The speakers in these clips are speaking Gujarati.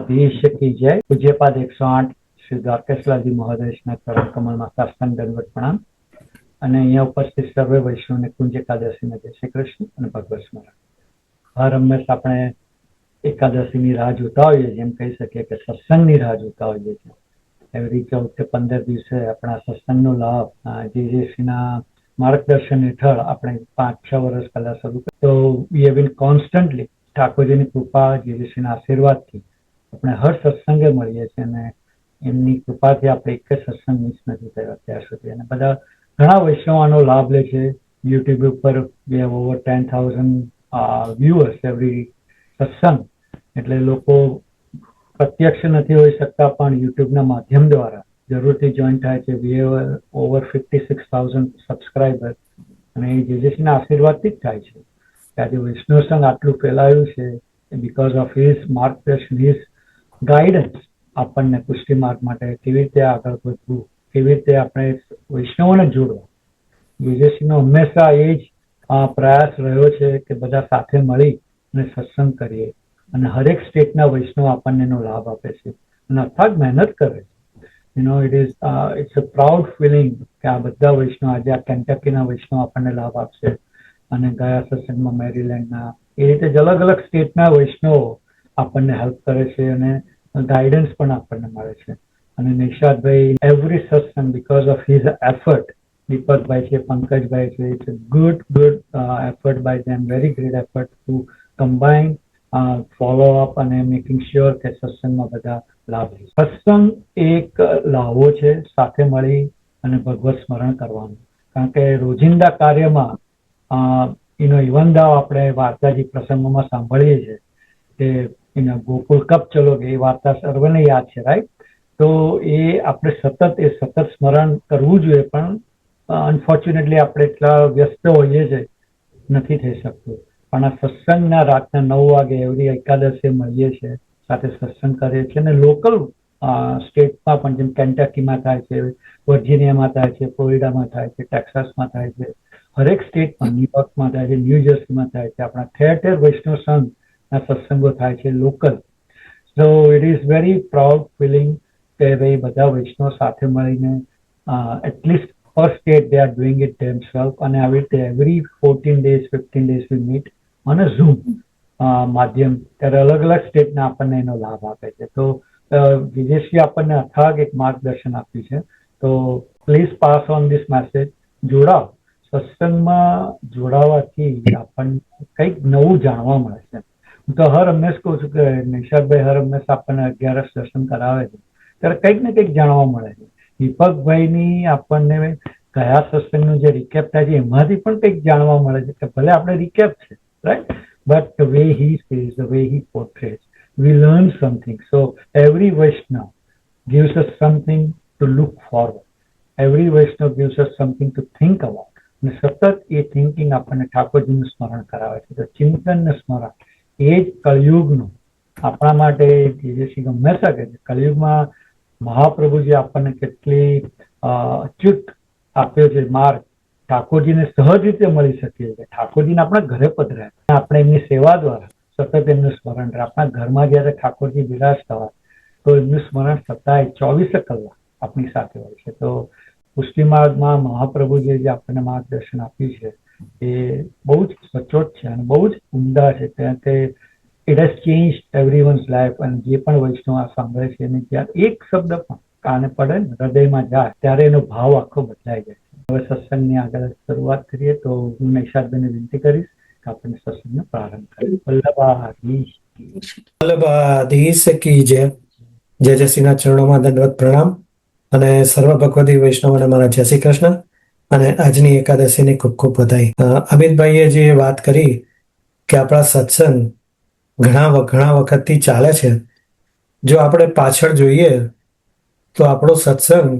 દ્વારકાધીશ की जय। पूज्यपाद 108 श्री દ્વારકેશલાજી મહોદયના ચરણ કમળમાં સાષ્ટાંગ દંડવત પ્રણામ અને અહીંયા ઉપસ્થિત સર્વે વૈષ્ણવને કુંજ એકાદશીના જય શ્રી કૃષ્ણ અને ભગવત સ્મરણ। હર હંમેશ આપણે એકાદશીની રાહ જોતા હોઈએ, જેમ કહી શકીએ કે સત્સંગની રાહ જોતા હોઈએ છીએ। એવરી 14 થી 15 દિવસે આપણા સત્સંગનો લાભ જેજેશ્રીના માર્ગદર્શન હેઠળ આપણે 5-6 વર્ષ પહેલા શરૂ કર્યું, તો વી હેવ બીન કોન્સ્ટન્ટલી ઠાકોરજીની કૃપા, જેજેશ્રીના આશીર્વાદથી આપણે હર સત્સંગે મળીએ છીએ અને એમની કૃપાથી આપણે એક જ સત્સંગ મિસ નથી થયો અત્યાર સુધી। અને બધા ઘણા વૈષ્ણવાનો લાભ લે છે। યુટ્યુબ ઉપર we have over 10,000 viewers every સત્સંગ, એટલે લોકો પ્રત્યક્ષ નથી હોઈ શકતા પણ યુટ્યુબના માધ્યમ દ્વારા જરૂરથી જોઈન થાય છે। વી હેવ ઓવર 56,000 સબસ્ક્રાઈબર અને એ જેજેશ્રીના આશીર્વાદથી જ થાય છે કે આજે વૈષ્ણવ સંઘ આટલું ફેલાયું છે બીકોઝ ઓફ હિઝ માર્ગદર્શન, હિઝ ગાઈડન્સ। આપણને પુષ્ટિ માર્ગ માટે કેવી રીતે આગળ વધવું, કેવી રીતે આપણે વૈષ્ણવોને જોડવા, જેજેશ્રીનો હંમેશા એ જ પ્રયાસ રહ્યો છે કે બધા સાથે મળી અને સત્સંગ કરીએ અને હરેક સ્ટેટના વૈષ્ણવ આપણને એનો લાભ આપે છે અને અથાગ મહેનત કરે છે। ઇટ્સ અ પ્રાઉડ ફિલિંગ કે આ બધા વૈષ્ણવ આજે આ કેન્ટકીના વૈષ્ણવ આપણને લાભ આપશે અને ગયા સત્સંગમાં મેરીલેન્ડના, એ રીતે જ અલગ અલગ સ્ટેટના વૈષ્ણવો આપણને હેલ્પ કરે છે અને ગાઈડન્સ પણ આપણને મળે છે। અને નિશાદભાઈ every satsang because of his effort, દીપકભાઈ છે, પંકજભાઈ છે, it's a good effort by them, very great effort to combine follow up અને મેકિંગ શ્યોર કે સત્સંગમાં બધા લાભ લે। સત્સંગ એક લાવો છે સાથે મળી અને ભગવત સ્મરણ કરવાનું, કારણ કે રોજિંદા કાર્યમાં ઇવન દાવ આપણે વાર્તાજી પ્રસંગોમાં સાંભળીએ છીએ કે ગોકુળ કપ ચલો કે એ વાર્તા સર્વને યાદ છે, રાઈટ? તો એ આપણે સતત સ્મરણ કરવું જોઈએ, પણ અનફોર્ચ્યુનેટલી આપણે એટલા વ્યસ્ત હોઈએ છીએ નથી થઈ શકતું। પણ આ સત્સંગના રાતના 9 વાગે એવરી એકાદશી મળીએ છીએ, સાથે સત્સંગ કરીએ છીએ અને લોકલ સ્ટેટમાં પણ જેમ કેન્ટકીમાં થાય છે, વર્જિનિયામાં થાય છે, ફ્લોરિડામાં થાય છે, ટેક્સાસમાં થાય છે, હરેક સ્ટેટમાં, ન્યુયોર્કમાં થાય છે, ન્યૂજર્સીમાં થાય છે, આપણા ઠેર વૈષ્ણવ સંઘના સત્સંગો થાય છે local. So it is very proud feeling કે ભાઈ બધા વૈષ્ણવ સાથે મળીને at least per state they are doing it themselves, અને આવી રીતે every 14 days 15 days we meet on a Zoom માધ્યમ, ત્યારે અલગ અલગ સ્ટેટના આપણને એનો લાભ આપે છે। તો વિજયશ્રી આપણને અથાગ એક માર્ગદર્શન આપ્યું છે, તો please pass on this message. જોડાઓ, સત્સંગમાં જોડાવાથી આપણને કંઈક નવું જાણવા મળે છે। હું તો હર હંમેશ કહું છું કે નિશાદભાઈ હર હંમેશ આપણને 11 દર્શન કરાવે છે ત્યારે કંઈક ને કંઈક જાણવા મળે છે। દીપકભાઈની આપણને કયા સત્સંગનું જે રિકેપ થાય છે એમાંથી પણ કંઈક જાણવા મળે છે કે ભલે આપણે રિકેપ છે, right, but the way he says, the way he portrays, we learn something. So every Vaishnav gives us something to look forward. Every Vaishnav gives us something to think about. અને સતત એ થિંકિંગ આપણને ઠાકોરજીનું સ્મરણ કરાવે છે। તો ચિંતન ને સ્મરણ એ જ કળિયુગનું આપણા માટે, જે હંમેશા કહે છે કળિયુગમાં મહાપ્રભુજી આપણને કેટલી અચ્યુત આપ્યો છે માર્ગ, ઠાકોરજીને સહજ રીતે મળી શકીએ છીએ। ઠાકોરજીને આપણા ઘરે પધરાય, આપણે એમની સેવા દ્વારા સતત એમનું સ્મરણ રહે। આપણા ઘરમાં જયારે ઠાકોરજી બિરાજતા હોય તો એમનું સ્મરણ સદાય 24 કલાક આપણી સાથે હોય છે। તો પુષ્ટિ માર્ગમાં મહાપ્રભુજીએ જે આપણને માર્ગદર્શન આપ્યું છે એ બહુ જ સચોટ છે અને બહુ જ ઉમદા છે, કારણ કે ઇટ હેઝ ચેન્જ એવરીવન્સ લાઈફ। અને જે પણ વૈષ્ણવ આ સાંભળે છે એને જ્યારે એક શબ્દ પણ કાને પડે ને હૃદયમાં જાય ત્યારે એનો ભાવ આખો બદલાઈ જાય છે। હવે સત્સંગની આગળ શરૂઆત કરીએ તો હું નિશાદભાઈને વિનંતી કરીશ કે આપણે સત્સંગનો પ્રારંભ કરીએ। વલ્લભાધીશ કી જય। જેજેશ્રીના ચરણોમાં દંડવત પ્રણામ અને સર્વ ભગવતી વૈષ્ણવોને મારા જય શ્રી કૃષ્ણ અને આજની એકાદશીની ખૂબ ખૂબ બધાઈ। અમિતભાઈએ જે વાત કરી કે આપણા સત્સંગ ઘણા વખતથી ચાલે છે, જો આપણે પાછળ જોઈએ તો આપણો સત્સંગ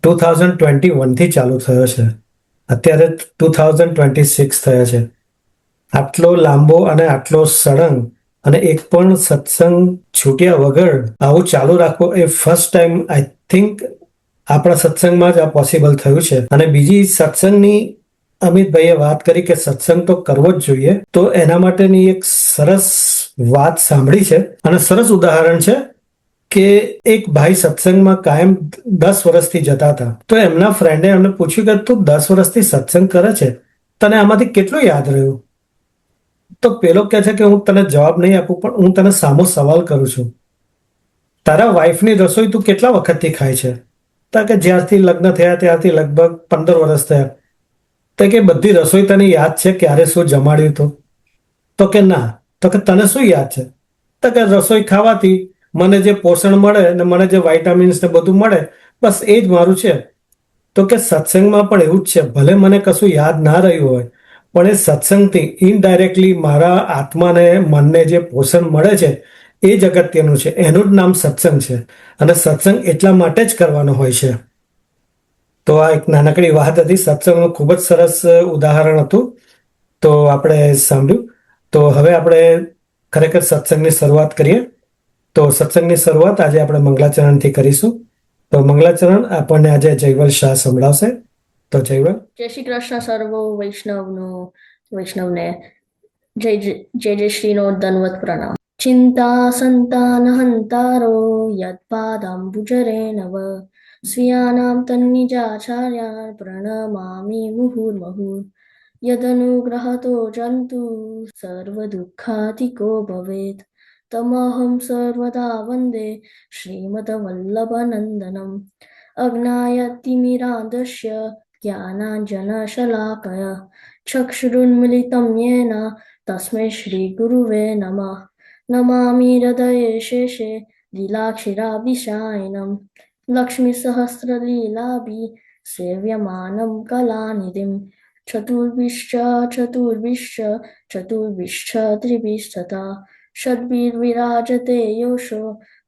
2021 થી ચાલુ થયો છે, અત્યારે 2026 થયા છે। આટલો લાંબો અને આટલો સળંગ અને એક પણ સત્સંગ છૂટ્યા વગર આવું ચાલુ રાખવું એ ફર્સ્ટ ટાઈમ આઈ થિંક આપણા સત્સંગમાં જ આ પોસિબલ થયું છે। અને બીજી સત્સંગની અમિતભાઈએ વાત કરી કે સત્સંગ તો કરવો જ જોઈએ, તો એના માટેની એક સરસ વાત સાંભળી છે અને સરસ ઉદાહરણ છે કે એક ભાઈ સત્સંગમાં કાયમ 10 વર્ષથી જતા હતા. તો એમના ફ્રેન્ડે એમને પૂછ્યું કે તું 10 વર્ષથી સત્સંગ કરે છે, તને આમાંથી કેટલું યાદ રહ્યું? તો પેલો કહે છે કે હું તને જવાબ નહીં આપું, પણ હું તને સામો સવાલ કરું છું. તારા વાઈફની રસોઈ તું કેટલા વખતથી ખાય છે? તો કે જ્યારથી લગ્ન થયા ત્યારથી લગભગ 15 વર્ષ થયા. તો કે બધી રસોઈ તને યાદ છે? ક્યારે શું જમાડ્યું હતું? તો કે ના. તો કે તને શું યાદ છે? તો કે રસોઈ ખાવાથી મને જે પોષણ મળે અને મને જે વાઇટામિન્સ ને બધું મળે, બસ એ જ મારું છે. તો કે સત્સંગમાં પણ એવું જ છે. ભલે મને કશું યાદ ના રહ્યું હોય, પણ એ સત્સંગથી ઇનડાયરેક્ટલી મારા આત્માને મનને જે પોષણ મળે છે એ જ અગત્યનું છે. એનું જ નામ સત્સંગ છે. અને સત્સંગ એટલા માટે જ કરવાનો હોય છે. તો આ એક નાનકડી વાત હતી. સત્સંગનું ખૂબ જ સરસ ઉદાહરણ હતું. તો આપણે સાંભળ્યું. તો હવે આપણે ખરેખર સત્સંગની શરૂઆત કરીએ. તો સત્સંગની શરૂઆત આજે આપણે મંગલાચરણથી કરીશું. તો મંગલાચરણ આપણને આજે જયવલ શાહ સંભળાવશે. તો જયવલ. જય શ્રી કૃષ્ણ સર્વ વૈષ્ણવને જય શ્રીનો દંડવત પ્રણામ. ચિંતા સંતાન હંતારો યત્પાદાંબુજરે નવ સ્વીયાનામ તન્નિજાચાર્યાન પ્રણમામિ મુહુર્મુહુઃ યદનુગ્રહતો જંતુ સર્વદુઃખાતિકો ભવેત તમહં સર્વદા વંદે શ્રીમદ્વલ્લભનંદનમ અજ્ઞાયતિમિરાન્ધસ્ય જ્ઞાનાഞ്જનશલાકયા ચક્ષુરુન્મિલિतं येन तस्मै श्रीगुरुवे नमः. नमामि हृदये शेषे लीलाक्षिराभिशायनं लक्ष्मीसहस्रलीलाभि सेव्यमानं कलानिधिं चतुर्भिश्च त्रिभिस्तथा षड्भिर्विराजते योषो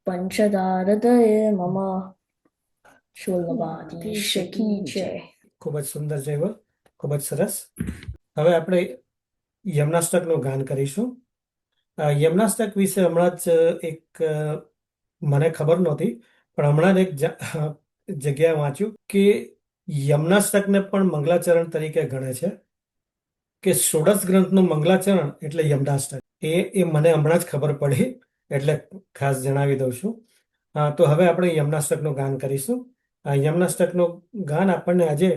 पंचधा हृदये मम. શોલવાદીશ કી જય. ખૂબ જ સુંદર જયવલ, ખૂબ જ સરસ. હવે આપણે યમનાષ્ટકનું ગાન કરીશું. યમનાષ્ટક વિશે હમણાં જ એક મને ખબર નહોતી, પણ હમણાં જ એક જગ્યાએ વાંચ્યું કે યમનાષ્ટકને પણ મંગલાચરણ તરીકે ગણે છે. કે ષોડશ ગ્રંથનું મંગલાચરણ એટલે યમનાષ્ટક. એ મને હમણાં જ ખબર પડી, એટલે ખાસ જણાવી દઉં છું. તો હવે આપણે યમનાષ્ટકનું ગાન કરીશું. યમનાષ્ટકનું ગાન આપણને આજે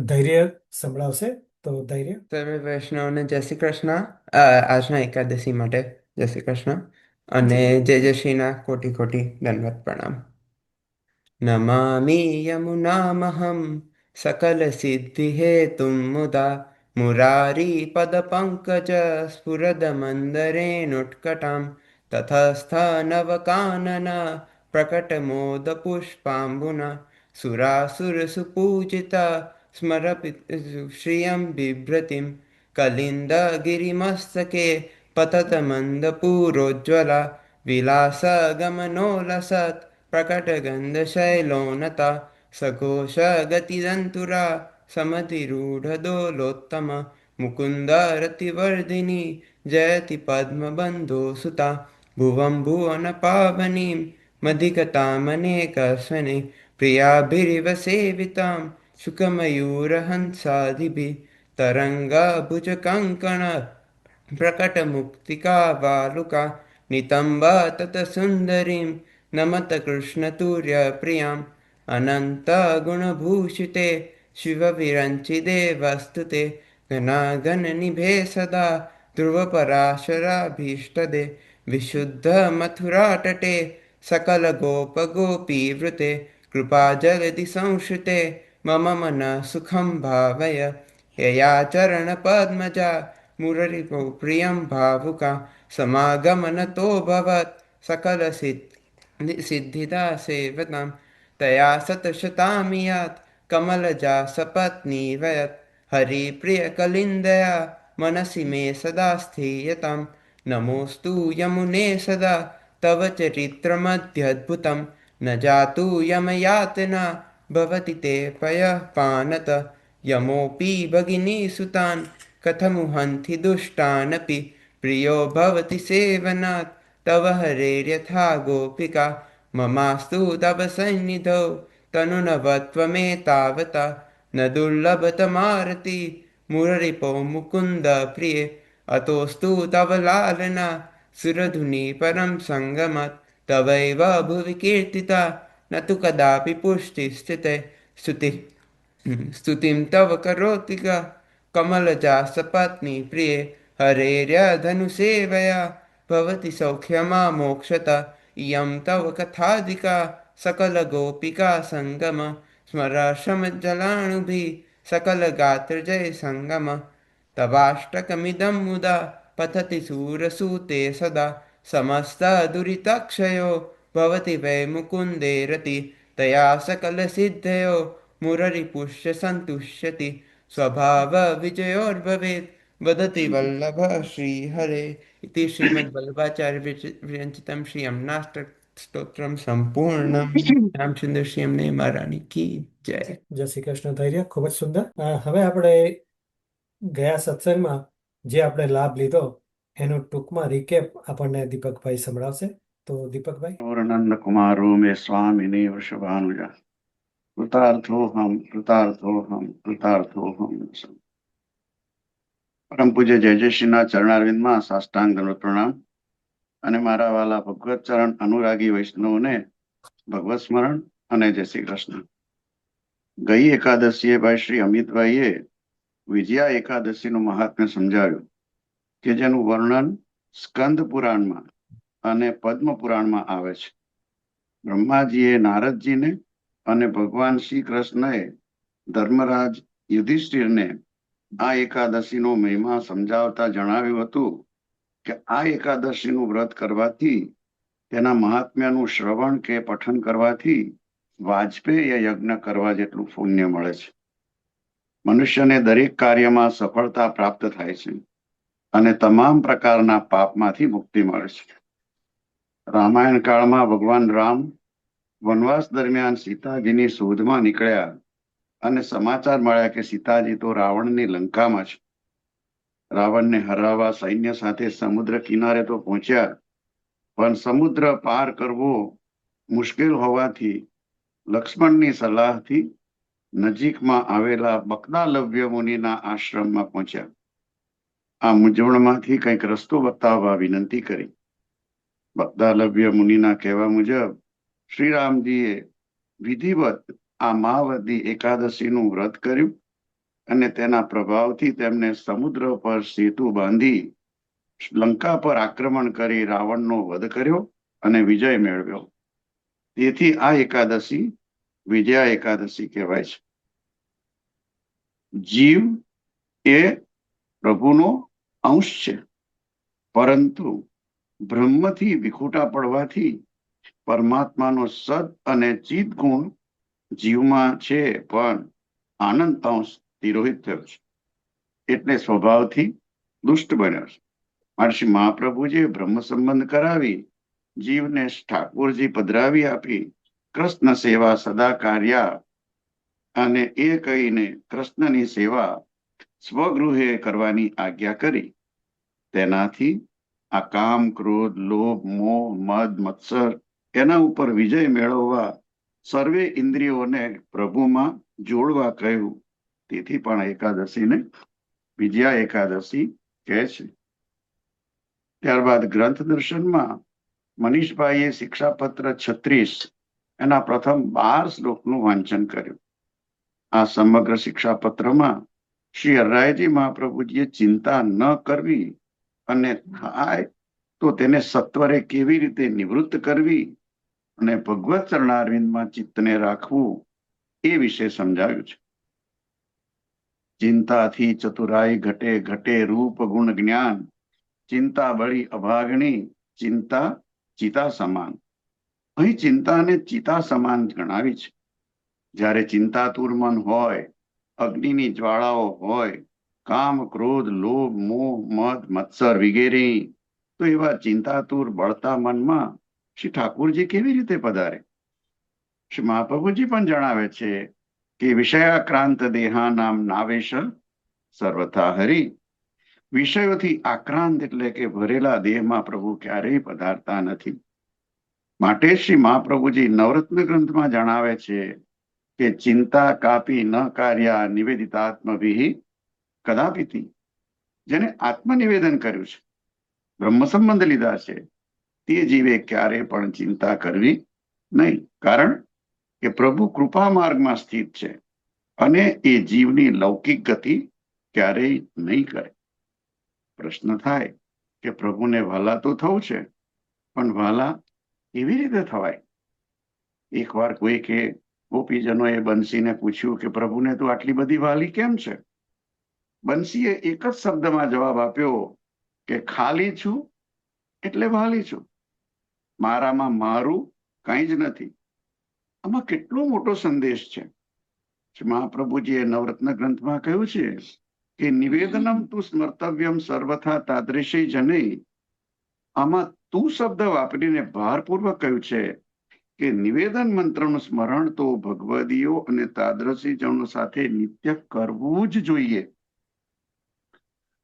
ધૈર્ય સંભળાવશે. તો ધૈર્ય. સર્વે વૈષ્ણવને જય શ્રી કૃષ્ણ. આજના એકાદશી માટે જય શ્રી કૃષ્ણ અને જય શ્રીના કોટી કોટી દંડવત પ્રણામ. નમામિ યમુનામહં સકલ સિદ્ધિ હેતુમ મુદા મુરારી પદ પંકજ સ્ફુરદ મંદરેણુત્કટામ તથસ્થ નવકાનના પ્રકટ મોદ પુષ્પાંબુના સુરાસુર સુપૂજિતા સ્મરપિ શ્રિયં બિભ્રતિમ કલિંદ ગિરિમસ્તકે પતત મંદપૂરોજ્જવલા વિલાસ ગમનોલસત પ્રકટ ગંધ શૈલોનતા સઘોષ ગતિદંતુરા સમધિરૂઢદોલોત્તમ મુકુંદ રતિવર્ધિની જયતિ પદ્મબંધો સુતા ભુવં ભુવન પાવનીમ મધિકતામનેકસ્વને પ્રિયાભિરિવ સેવિતામ શુકમયુરહંસાદિભિ તરંગભુજકંકણ પ્રકટમુક્તિકાવાલુકા નિતંબ તતસુંદરીમ નમત કૃષ્ણતુર્યપ્રિયામ અનંતગુણભૂષિતે શિવવિરંચિદે વસ્તુતે ઘનાઘનનિભે સદા ધ્રુવપરાશરાભીષ્ટદે વિશુદ્ધ મથુરાટટે સકલ ગોપગોપીવૃતે કૃપા જગતિ સંશ્રિતે મમ મન સુખમ ભાવય યયા ચરણ પદ્મજા મુરરિપો પ્રિયં ભાવુકા સમાગમનતો ભવત સકલ સિદ્ધિદા સેવતામ તયા સતશતામિયાત કમલજા સપત્ની વયત હરિપ્રિય કલિંદયા મનસી મે સદા સ્થીયતામ નમોસ્તુ યમુને સદા તવ ચરિત્રમધ્યદ્ભુતમ ન જાતુ યમયાતના ભવતિ તે પયઃપાનત યમોપી ભગિની સુતાન કથમુહંતિ દુષ્ટાનપી પ્રિયો ભવતિ સેવનાત તવ હરેર્યથા ગોપિકા મમાસ્તુ તવ સન્નિધૌ તનુનવત્વમેતાવતા ન દુર્લભતમારતી મુરરિપો મુકુંદ પ્રિયે અતોસ્તુ તવ લાલના सुरधुनी परं सङ्गमत् तवैव भुवि कीर्तिता न तु कदापि पुष्टिस्थिते स्तुतिः स्तुतिं तव करोति ग कमलजा सपत्नी प्रिये हरेर्यधनुसेवया भवति सौख्यमा मोक्षत इयं तव कथाधिका सकलगोपिका सङ्गम स्मरशमज्जलाणुभिः सकलगात्रजय सङ्गम तवाष्टकमिदं मुदा पठति सूरसूते सदा समस्तदुरितक्षयो भवति वै मुकुन्दे रति तया सकलसिद्धयो मुररिपुष्य सन्तुष्यति स्वभावविजयोर्भवेत् वदति वल्लभ श्रीहरे इति श्रीमद्वल्लभाचार्यविरचितं श्री अम्नाष्टकस्तोत्रं સંપૂર્ણમ રામ સુંદર શ્રી અમને મહારાણી की जय જય શ્રી કૃષ્ણ ધૈર્ય ખૂબ જ સુંદર. હવે આપણે ગયા સત્સંગમાં જે આપણે લાભ લીધો એનું ટૂંકમાં રિકેપ આપણને દીપકભાઈ સંભળાવશે. તો દીપકભાઈ. नंद कुमारो में स्वामिनी वृषभानुजा कृतार्थोहम कृतार्थोहम कृतार्थोहम. પરમ પૂજ્ય જયજયશ્રીના ચરણારવિંદમાં સાષ્ટાંગ દંડવત પ્રણામ અને મારા વાલા ભગવત ચરણ અનુરાગી વૈષ્ણવોને ભગવત સ્મરણ અને જય શ્રી કૃષ્ણ. ગઈ એકાદશીએ ભાઈ શ્રી અમિતભાઈએ વિજયા એકાદશીનું મહાત્મ્ય સમજાવ્યું કે જેનું વર્ણન સ્કંદ પુરાણમાં અને પદ્મ પુરાણમાં આવે છે. બ્રહ્માજીએ નારદજીને અને ભગવાન શ્રી કૃષ્ણએ ધર્મરાજ યુધિષ્ઠિરને આ એકાદશીનો મહિમા સમજાવતા જણાવ્યું હતું કે આ એકાદશીનું વ્રત કરવાથી તેના મહાત્મ્યનું શ્રવણ કે પઠન કરવાથી વાજપેયી યજ્ઞ કરવા જેટલું પુણ્ય મળે છે. મનુષ્યને દરેક કાર્યમાં સફળતા પ્રાપ્ત થાય છે અને તમામ પ્રકારના પાપમાંથી મુક્તિ મળે છે. રામાયણ કાળમાં ભગવાન રામ વનવાસ દરમિયાન સીતાજીની શોધમાં નીકળ્યા અને સમાચાર મળ્યા કે સીતાજી તો રાવણની લંકામાં છે. રાવણને હરાવવા સૈન્ય સાથે સમુદ્ર કિનારે તો પહોંચ્યા, પણ સમુદ્ર પાર કરવો મુશ્કેલ હોવાથી લક્ષ્મણની સલાહથી નજીકમાં આવેલા બકદાલવ્ય મુનિના આશ્રમમાં પહોંચ્યા. આ મૂંઝવણમાંથી કંઈક રસ્તો બતાવવા વિનંતી કરી. બકદાલવ્ય મુનિના કહેવા મુજબ શ્રીરામજીએ વિધિવત આ મહાવદી એકાદશીનું વ્રત કર્યું અને તેના પ્રભાવથી તેમને સમુદ્ર પર સેતુ બાંધી લંકા પર આક્રમણ કરી રાવણનો વધ કર્યો અને વિજય મેળવ્યો. તેથી આ એકાદશી વિજયા એકાદશી કહેવાય છે. જીવ એ પ્રભુનો અંશ છે, પરંતુ બ્રહ્મથી વિખૂટા પડવાથી પરમાત્માનો સદ અને ચિત ગુણ જીવમાં છે, પણ આનંદ અંશ તિરોહિત થયો છે, એટલે સ્વભાવથી દુષ્ટ બન્યો છે. મહર્ષિ મહાપ્રભુજીએ બ્રહ્મ સંબંધ કરાવી જીવને ઠાકોરજી પધરાવી આપી કૃષ્ણ સેવા સદા કાર્યા અને એ કહીને કૃષ્ણની સેવા સ્વગૃહે કરવાની આજ્ઞા કરી. તેનાથી આ કામ ક્રોધ લોભ મોહ મદ મત્સર એના ઉપર વિજય મેળવવા સર્વે ઇન્દ્રિયોને પ્રભુમાં જોડવા કહ્યું. તેથી પણ એકાદશીને વિજયા એકાદશી કહે છે. ત્યારબાદ ગ્રંથ દર્શનમાં મનીષભાઈએ શિક્ષાપત્ર 36 એના પ્રથમ 12 શ્લોકનું વાંચન કર્યું. આ સમગ્ર શિક્ષાપત્રમાં શ્રી હરરાયજી મહાપ્રભુજીએ ચિંતા ન કરવી અને થાય તો તેને સત્વરે કેવી રીતે નિવૃત્ત કરવી અને ભગવત ચરણારવિંદમાં ચિત્તને રાખવું એ વિશે સમજાવ્યું છે. ચિંતાથી ચતુરાઈ ઘટે ઘટે રૂપ ગુણ જ્ઞાન ચિંતા બળી અભાગણી ચિંતા ચિતા સમાન. અહીં ચિંતાને ચિતા સમાન ગણાવી છે. જ્યારે ચિંતાતુર મન હોય, અગ્નિની જ્વાળાઓ હોય, કામ ક્રોધ લોભ મોહ મદ મત્સર વગેરે, તો એવા ચિંતાતુર બળતા મનમાં શ્રી ઠાકોરજી કેવી રીતે પધારે? શ્રી મહાપ્રભુજી પણ જણાવે છે કે વિષયાક્રાંત દેહાનામ નાવેશ સર્વથા હરિ. વિષયોથી આક્રાંત એટલે કે ભરેલા દેહમાં પ્રભુ ક્યારેય પધારતા નથી. માટે શ્રી મહાપ્રભુજી નવરત્ન ગ્રંથમાં જણાવે છે કે ચિંતા કાપી ન કાર્યા નિવેદિતાત્મભિ કદાપિથી. જેને આત્મનિવેદન કર્યું છે બ્રહ્મ સંબંધ લીધા છે તે જીવે ક્યારે પણ ચિંતા કરવી નહીં, કારણ કે પ્રભુ કૃપા માર્ગમાં સ્થિત છે અને એ જીવની લૌકિક ગતિ ક્યારેય નહીં કરે. પ્રશ્ન થાય કે પ્રભુને વહાલા તો થવું છે, પણ વહાલા કેવી રીતે થવાય? એકવાર કોઈ કે ગોપીજનોએ બંસીને પૂછ્યું કે પ્રભુને તો આટલી બધી વહાલી કેમ છે? બંસીએ એક જ શબ્દમાં જવાબ આપ્યો કે ખાલી છું એટલે વહાલી છું, મારામાં મારું કંઈ જ નથી. આમાં કેટલો મોટો સંદેશ છે. મહાપ્રભુજીએ નવરત્ન ગ્રંથમાં કહ્યું છે કે નિવેદનમ તું સ્મર્તવ્યમ સર્વથા તાદૃશી જનૈ. આમાં તું શબ્દ વાપરીને ભારપૂર્વક કહ્યું છે કે નિવેદન મંત્રનું સ્મરણ તો ભગવદીઓ અને તાદૃશી જનો સાથે નિત્ય કરવું જ જોઈએ.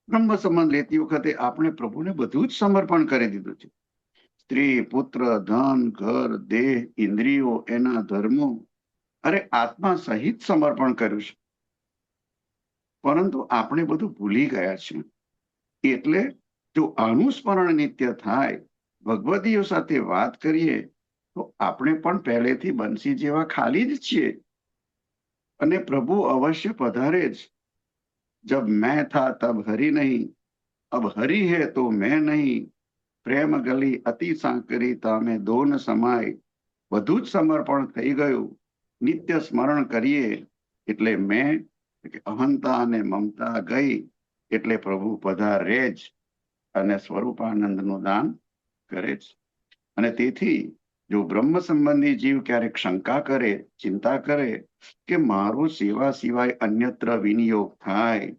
બ્રહ્મ સંબંધ લેતી વખતે આપણે પ્રભુને બધું જ સમર્પણ કરી દીધું છે. સ્ત્રી, પુત્ર, ધન, ઘર, દેહ, ઇન્દ્રિયો, એના ધર્મો, અરે આત્મા સહિત સમર્પણ કર્યું છે. પરંતુ આપણે બધું ભૂલી ગયા છીએ. એટલે જો આનું સ્મરણ નિત્ય થાય, ભગવદીઓ સાથે વાત કરીએ, તો આપણે પણ પહેલેથી બંસી જેવા ખાલી જ છીએ અને પ્રભુ અવશ્ય પધારે જ. જબ મેં થા તબ હરી નહીં, અબ હરી હૈ તો મેં નહીં, પ્રેમ ગલી અતિ સાંકરી તામે દોન સમાય. બધું જ સમર્પણ થઈ ગયું. નિત્ય સ્મરણ કરીએ એટલે મેં અહંતા અને મમતા ગઈ એટલે પ્રભુ પધારે જ અને સ્વરૂપાનંદનું દાન કરે જ. અને તેથી જો બ્રહ્મ સંબંધી જીવ ક્યારેક શંકા કરે, ચિંતા કરે કે મારો સેવા સિવાય અન્યત્ર વિનિયોગ થાય,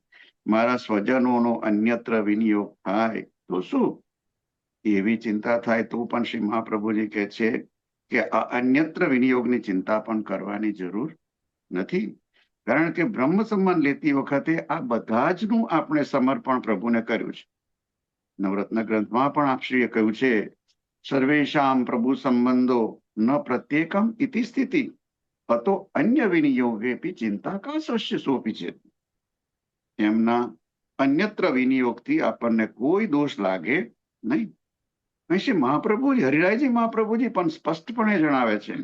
મારા સ્વજનોનો અન્યત્ર વિનિયોગ થાય તો શું? એવી ચિંતા થાય તો પણ શ્રી મહાપ્રભુજી કહે છે કે આ અન્યત્ર વિનિયોગની ચિંતા પણ કરવાની જરૂર નથી, કારણ કે બ્રહ્મ સંબંધ લેતી વખતે આ બધા જનું આપણે સમર્પણ પ્રભુને કર્યું છે. નવરત્ન ગ્રંથમાં પણ આપશ્રીએ કહ્યું છે, સર્વેશામ પ્રભુ સંબંધો ન પ્રત્યેકમ ઇતિ સ્થિતિ અતો અન્ય વિનિયોગેપી ચિંતા કા શસ્ય સોપી છે. એમના અન્યત્ર વિનિયોગથી આપણને કોઈ દોષ લાગે નહીં. શ્રી મહાપ્રભુજી, હરિરાયજી મહાપ્રભુજી પણ સ્પષ્ટપણે જણાવે છે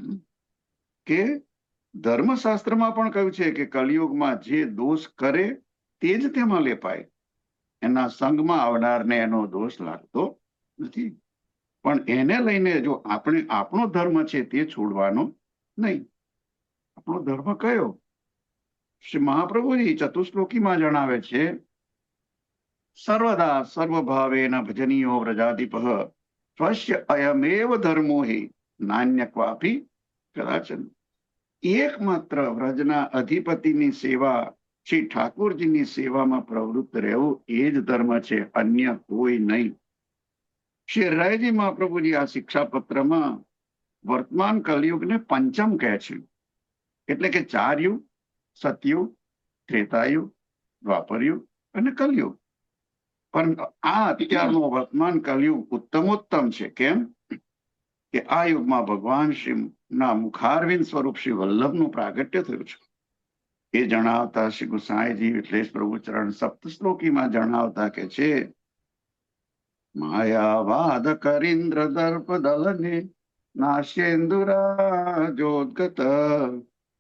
કે ધર્મશાસ્ત્રમાં પણ કહ્યું છે કે કલિયુગમાં જે દોષ કરે તે જ તેમાં લેપાય. એના સંગમાં આવનારને એનો દોષ લાગતો નથી, પણ એને લઈને જો આપણે આપણો ધર્મ છે તે છોડવાનો નહીં. આપણો ધર્મ કયો? શ્રી મહાપ્રભુજી ચતુશ્લોકીમાં જણાવે છે, સર્વદા સર્વભાવેન ભજનીયો વ્રજાધિપઃ સ્વસ્ય અયમેવ ધર્મો હિ નાન્ય ક્વાપી કદાચન. એકમાત્ર વ્રજના અધિપતિની સેવા, શ્રી ઠાકોરજીની સેવામાં પ્રવૃત્ત રહેવું એ જ ધર્મ છે, અન્ય કોઈ નહીં. શ્રી રાયજી મહાપ્રભુજી આ શિક્ષાપત્રમાં વર્તમાન કલયુગને પંચમ કહે છે, એટલે કે 4 યુગ, સતયુગ, ત્રેતાયુગ, દ્વાપરયુગ અને કલયુગ. પણ આ અત્યારનો વર્તમાન કલયુગ ઉત્તમોત્તમ છે. કેમ કે આ યુગમાં ભગવાન શ્રી ના મુખારવિંદ સ્વરૂપ શ્રી વલ્લભનું પ્રાગટ્ય થયું છે. એ જણાવતા શ્રી ગુસાઈજી વિઠ્લેશ પ્રભુચરણ સપ્તશ્લોકીમાં જણાવતા કે છે, માયાવાદ કરીન્દ્ર દર્પ દલને નાશ્યેન્દુરાજોદ્ગત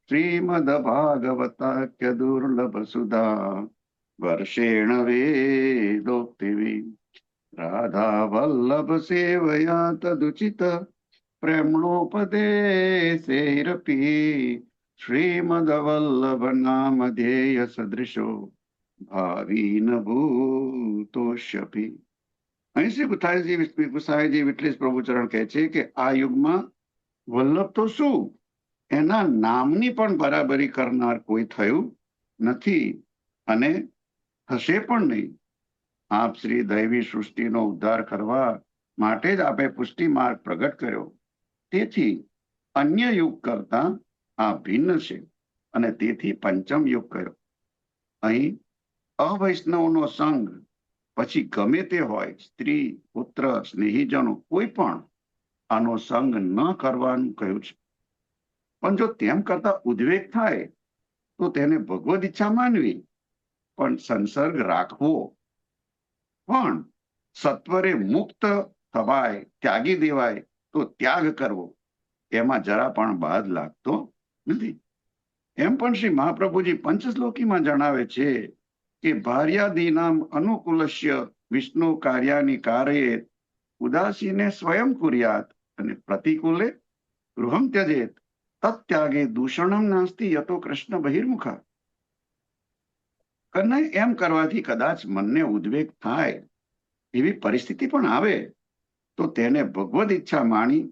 શ્રીમદ ભાગવતાખ્ય દુર્લભ સુધા વર્ષેણ વેદોક્તિવી રાધા વલ્લભ સેવયા તદુચિત પ્રેમણોપદેશૈરપી શ્રીમદ વલ્લભ નામ ધ્યેય સદૃશો ભાવીન ભૂતોષ્યપી. અહીં શ્રી ગુસાઈજી વિઠ્લેશ પ્રભુચરણ કહે છે કે આ યુગમાં વલ્લભ તો શું, એના નામની પણ બરાબરી કરનાર કોઈ થયું નથી અને હશે પણ નહીં. આપ શ્રી દૈવી સૃષ્ટિનો ઉદ્ધાર કરવા માટે જ આપે પુષ્ટિ માર્ગ પ્રગટ કર્યો. તેથી અન્ય યુગ કરતા આ ભિન્ન છે અને તેથી પંચમ યુગ કર્યો. અહીં અવૈષ્ણવનો સંગ પછી ગમે તે હોય, સ્ત્રી, પુત્ર, સ્નેહીજનો, કોઈ પણ આનો સંગ ન કરવાનું કહ્યું છે. પણ જો તેમ કરતા ઉદ્વેગ થાય તો તેને ભગવદ ઈચ્છા માનવી, પણ સંસર્ગ રાખવો. પણ સત્વરે મુક્ત થવાય, ત્યાગી દેવાય, તો ત્યાગ કરવો એમાં જરા પણ બાદ લાગતો નથી. એમ પણ શ્રી મહાપ્રભુજી પંચશ્લોકીમાં જણાવે છે કે ભાર્યાદીનામ અનુકૂલસ્ય વિષ્ણુ કાર્યાની કાર્યે ઉદાસીને સ્વયં કુર્યાત અને પ્રતિકૂલે ગૃહમ ત્યજેત તત્યાગે દૂષણમ નાસ્તિ યતો કૃષ્ણ બહિર્મુખા. અને એમ કરવાથી કદાચ મનને ઉદ્વેગ થાય, એવી પરિસ્થિતિ પણ આવે, તો તેને ભગવદ ઈચ્છા માણી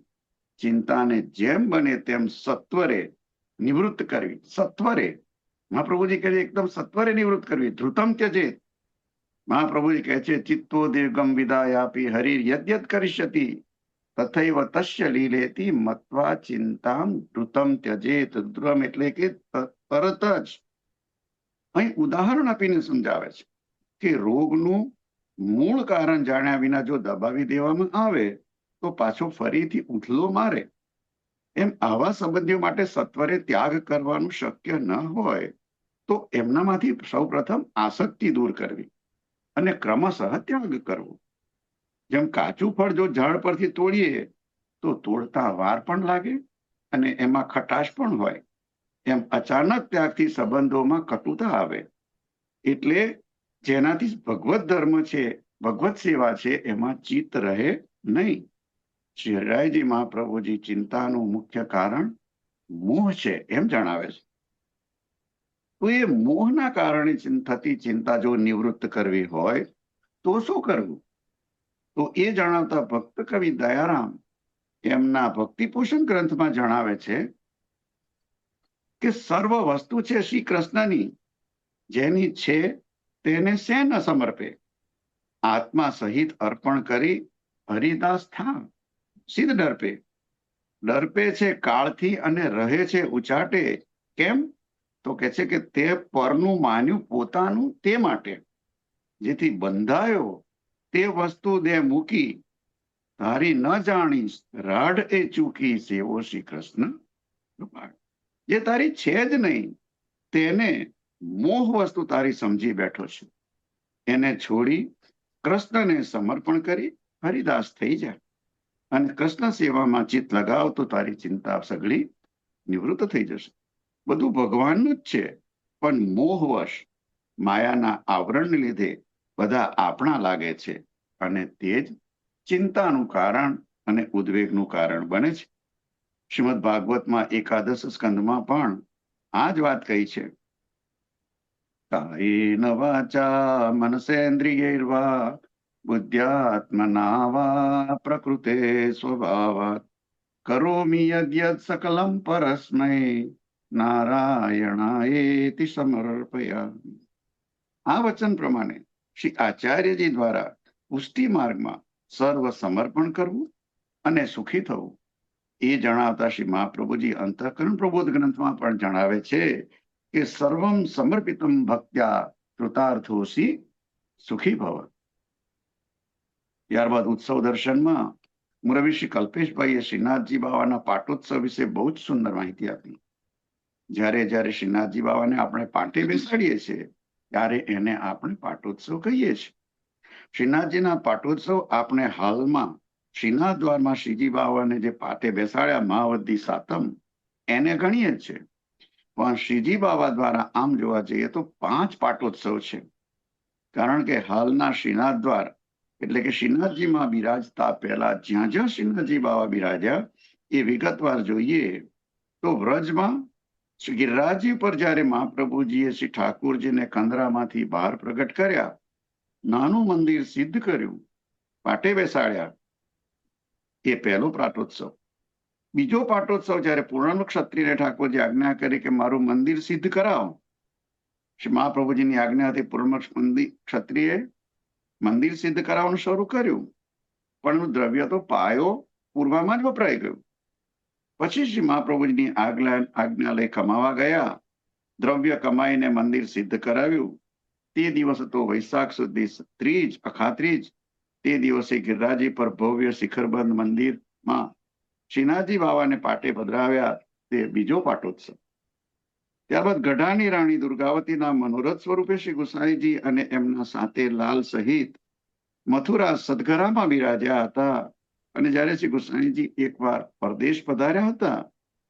ચિંતાને જેમ બને તેમ સત્વરે નિવૃત્ત કરવી. સત્વરે, મહાપ્રભુજી કહે છે એકદમ સત્વરે નિવૃત્ત કરવી. ધૃતમ ત્યજેત. મહાપ્રભુજી કહે છે ચિત્તો દીર્ઘમ વિદાયાપી હરિર યદ્યત કરિષ્યતિ તથૈવ તસ્ય લીલેતી મત્વા ચિંતામ ધૃતમ ત્યજેત. ધ્રુતમ એટલે કે તરત જ. અહીં ઉદાહરણ આપીને સમજાવે છે કે રોગનું મૂળ કારણ જાણ્યા વિના જો દબાવી દેવામાં આવે તો પાછો ફરીથી ઉથલો મારે. એમ આવા સંબંધીઓ માટે સત્વરે ત્યાગ કરવાનું શક્ય ન હોય તો એમનામાંથી સૌપ્રથમ આસક્તિ દૂર કરવી અને ક્રમશઃ ત્યાગ કરવો. જેમ કાચું ફળ જો ઝાડ પરથી તોડીએ તો તોડતા વાર પણ લાગે અને એમાં ખટાશ પણ હોય, એમ અચાનક ત્યાગથી સંબંધોમાં કટુતા આવે. એટલે જેનાથી ભગવત ધર્મ છે, ભગવત સેવા છે, એમાં ચિત્ત રહે નહીં. શ્રી હરિરાયજી મહાપ્રભુજી ચિંતાનું મુખ્ય કારણ મોહ છે એમ જણાવે છે. તો એ મોહના કારણે થતી ચિંતા જો નિવૃત્ત કરવી હોય તો શું કરવું? તો એ જણાવતા ભક્ત કવિ દયારામ એમના ભક્તિપોષણ ગ્રંથમાં જણાવે છે કે સર્વ વસ્તુ છે શ્રી કૃષ્ણની, જેની છે તેને શે ન સમર્પે. આત્મા સહિત અર્પણ કરી હરિદાસ થા સિદ્ધ ડરપે. ડરપે છે કાળથી અને રહે છે ઉચાટે. કેમ? તો કે છે કે તે પરનું માન્યું પોતાનું તે માટે, જેથી બંધાયો તે વસ્તુ દે મૂકી, તારી ન જાણીશ રાઢ એ ચૂકી સેવો શ્રી કૃષ્ણ કૃપાળ. જે તારી છે જ નહીં તેને મોહ વસ્તુ તારી સમજી બેઠો છે. એને છોડી કૃષ્ણને સમર્પણ કરી હરિદાસ થઈ જાય અને કૃષ્ણ સેવામાં ચિત્ત લગાવ તો તારી ચિંતા સગળી નિવૃત્ત થઈ જશે. બધું ભગવાનનું જ છે, પણ મોહવશ માયાના આવરણને લીધે બધા આપણા લાગે છે અને તે જ ચિંતાનું કારણ અને ઉદ્વેગનું કારણ બને છે. શ્રીમદ ભાગવતમાં એકાદશ સ્કંદમાં પણ આ જ વાત કહી છે. કાયેન વાચા મનસેન્દ્રિયૈર્વા બુદ્ધ્યાત્મના વા પ્રકૃતે સ્વભાવાત કરોમિ યદ્યત સકલમ પરસ્મૈ નારાયણાયેતિ સમર્પયામિ. આ વચન પ્રમાણે શ્રી આચાર્યજી દ્વારા પુષ્ટિ માર્ગમાં સર્વ સમર્પણ કરવું અને સુખી થવું એ જણાવતા શ્રી મહાપ્રભુજી અંતઃકરણ પ્રબોધ ગ્રંથમાં પણ જણાવે છે કે સર્વમ સમર્પિતમ ભક્ત્યા કૃતાર્થોસી સુખી ભવ. ત્યારબાદ ઉત્સવ દર્શનમાં મુરવી શ્રી કલ્પેશભાઈએ શ્રીનાથજી બાવાના પાટોત્સવ વિશે બહુ જ સુંદર માહિતી આપી. જ્યારે જ્યારે શ્રીનાથજી બાવાને આપણે પાટે બેસાડીએ છીએ ત્યારે એને આપણે પાટોત્સવ કહીએ છીએ. શ્રીનાથજીના પાટોત્સવ આપણે હાલમાં શ્રીનાથ દ્વારમાં શ્રીજી બાવાને જે પાટે બેસાડ્યા મહાવદ્દી સાતમ એને ગણીએ જ છે, પણ શ્રીજી બાવા દ્વારા આમ જોવા જઈએ તો 5 પાટોત્સવ છે. કારણ કે હાલના શ્રીનાથ દ્વાર એટલે કે શ્રીનાથજીમાં બિરાજતા પહેલા જ્યાં જ્યાં શ્રીનાથજી બાવા બિરાજ્યા એ વિગતવાર જોઈએ તો વ્રજમાં શ્રી ગિરિરાજજી પર જ્યારે મહાપ્રભુજીએ શ્રી ઠાકુરજીને કંદરામાંથી બહાર પ્રગટ કર્યા, નાનું મંદિર સિદ્ધ કર્યું, પાટે બેસાડ્યા, એ પહેલો પાટોત્સવ. બીજો પાટોત્સવ જ્યારે પૂર્ણ ક્ષત્રિયને ઠાકોરજી આજ્ઞા કરી કે મારું મંદિર સિદ્ધ કરાવો, શ્રી મહાપ્રભુજીની આજ્ઞાથી પૂર્ણ ક્ષત્રિયે મંદિર સિદ્ધ કરાવવાનું શરૂ કર્યું, પણ દ્રવ્ય તો પાયો પૂર્વમાં જ વપરાઈ ગયું. પછી શ્રી મહાપ્રભુજીની આજ્ઞા લઈ કમાવા ગયા, દ્રવ્ય કમાઈને મંદિર સિદ્ધ કરાવ્યું. તે દિવસ હતો વૈશાખ સુધી ત્રીજ, અખાત્રીજ. તે દિવસે ગિરિરાજી પર ભવ્ય શિખરબંધ મંદિરમાં શ્રીનાથજી બાવાને પાટે પધરાવ્યા, તે બીજો પાટોત્સવ. ત્યારબાદ ગઢાની રાણી દુર્ગાવતીના મનોરથ સ્વરૂપે શ્રી ગુસાઈજી અને એમના સાતે લાલ સહિત મથુરા સદગરામાં બિરાજ્યા હતા. અને જ્યારે શ્રી ગુસાઈજી એકવાર પરદેશ પધાર્યા હતા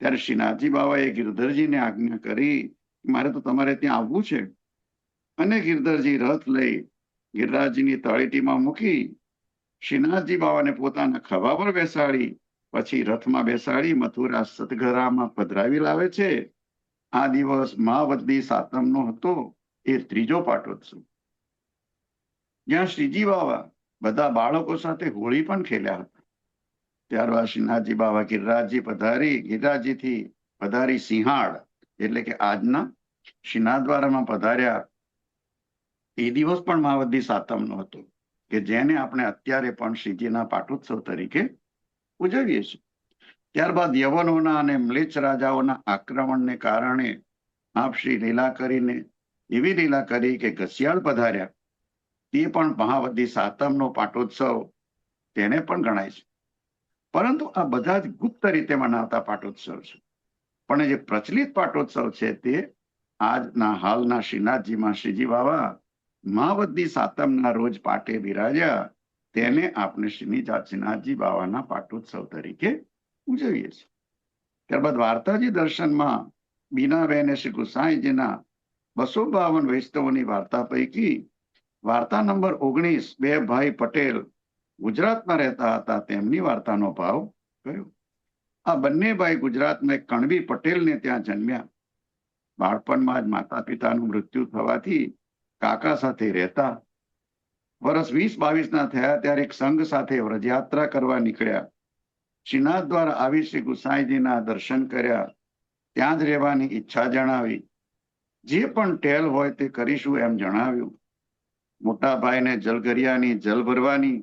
ત્યારે શ્રીનાથજી બાબાએ ગિરધરજીને આજ્ઞા કરી, મારે તો તમારે ત્યાં આવવું છે. અને ગિરધરજી રથ લઈ ગિરિરાજજીની તળેટીમાં મૂકી શ્રીનાથજી બાબાને પોતાના ખભા પર બેસાડી પછી રથમાં બેસાડી મથુરા સદગરામાં પધરાવી લાવે છે. આ દિવસ મહાવદ્દી સાતમનો હતો, એ ત્રીજો પાટોત્સવ, જ્યાં શ્રીજી બાબા બધા બાળકો સાથે હોળી પણ ખેલ્યા હતા. ત્યારબાદ શ્રીનાથજી બાબા ગિરિરાજજી પધારી, ગિરિરાજજીથી પધારી સિંહાડ એટલે કે આજના શ્રીનાથદ્વારામાં પધાર્યા. એ દિવસ પણ મહાવદ્દી સાતમનો હતો કે જેને આપણે અત્યારે પણ શ્રીજીના પાટોત્સવ તરીકે ઉજવીએ છીએ. ત્યારબાદ યવનોના અને મ્લેચ્છ રાજાઓના આક્રમણને કારણે આપ શ્રી લીલા કરીને એવી લીલા કરી કે ઘસિયાળ પધાર્યા. તે પણ મહાવદ્દી સાતમનો પાટોત્સવ તેને પણ ગણાય છે. પરંતુ આ બધા જ ગુપ્ત રીતે મનાવતા પાટોત્સવ છે. પણ જે પ્રચલિત પાટોત્સવ છે તે આજના હાલના શ્રીનાથજીમાં શ્રીજી બાબા મહાવદ્દી સાતમના રોજ પાટે બિરાજ્યા, તેને આપણે શ્રીનાથજી બાબાના પાટોત્સવ તરીકે ઉજવીએ છીએ. ત્યારબાદ વાર્તાજી દર્શનમાં બીનાબેને શ્રી ગુસાઈજીના 252 વૈષ્ણવોની વાર્તા પૈકી વાર્તા નંબર 19 બે ભાઈ પટેલ ગુજરાતમાં રહેતા હતા તેમની વાર્તાનો ભાવ કર્યો. આ બંને ભાઈ ગુજરાતમાં એક કણવી પટેલને ત્યાં જન્મ્યા. બાળપણમાં જ માતા પિતાનું મૃત્યુ થવાથી કાકા સાથે રહેતા. વર્ષ 20-22 થયા ત્યારે એક સંઘ સાથે વ્રજયાત્રા કરવા નીકળ્યા. શ્રીનાથ દ્વારા આવી શ્રી ગુસાઈજીના દર્શન કર્યા. ત્યાં જ રહેવાની ઈચ્છા જણાવી. જે પણ ટેલ હોય તે કરીશું એમ જણાવ્યું. મોટા ભાઈને જલગરિયાની જલ ભરવાની,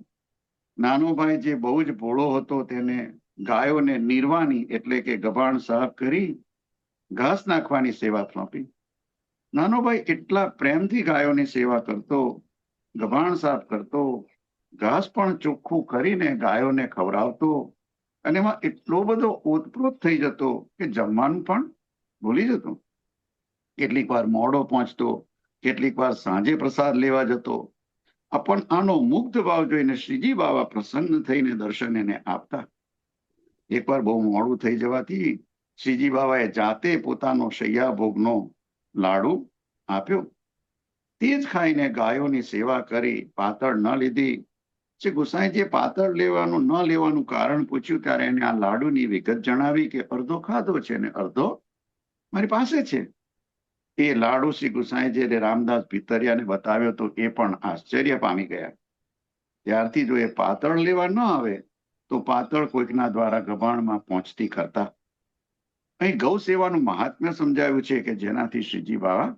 નાનો ભાઈ જે બહુ જ ભોળો હતો તેને ગાયોને નીરવાની એટલે કે ગભાણ સાફ કરી ઘાસ નાખવાની સેવા સોંપી. નાનો ભાઈ એટલા પ્રેમથી ગાયોની સેવા કરતો, ગભાણ સાફ કરતો, ઘાસ પણ ચોખ્ખું કરીને ગાયોને ખવડાવતો અને એમાં એટલો બધો ઓતપ્રોત થઈ જતો કે જમવાનું પણ ભૂલી જતો. કેટલીક વાર મોડો પહોંચતો, કેટલીક વાર સાંજે પ્રસાદ લેવા જતો. પણ આનો મુગ્ધ ભાવ જોઈને શ્રીજી બાબા પ્રસન્ન થઈને દર્શન એને આપતા. એકવાર બહુ મોડું થઈ જવાથી શ્રીજી બાબાએ જાતે પોતાનો શૈયા ભોગનો લાડુ આપ્યો. તે જ ખાઈને ગાયોની સેવા કરી, પાતળ ન લીધી. શ્રી ગુસાઈજીએ પાતળ લેવાનું ન લેવાનું કારણ પૂછ્યું ત્યારે એને આ લાડુની વિગત જણાવી કે અડધો ખાધો છે ને અડધો મારી પાસે છે. એ લાડુ શ્રી ગુસાઈજીએ રામદાસ ભીતરિયાને બતાવ્યો તો એ પણ આશ્ચર્ય પામી ગયા. ત્યારથી જો એ પાતળ લેવા ન આવે તો પાતળ કોઈકના દ્વારા ગભાણમાં પહોંચતી કરતા. અહીં ગૌ સેવાનું મહાત્મ્ય સમજાવ્યું છે કે જેનાથી શ્રીજી બાબા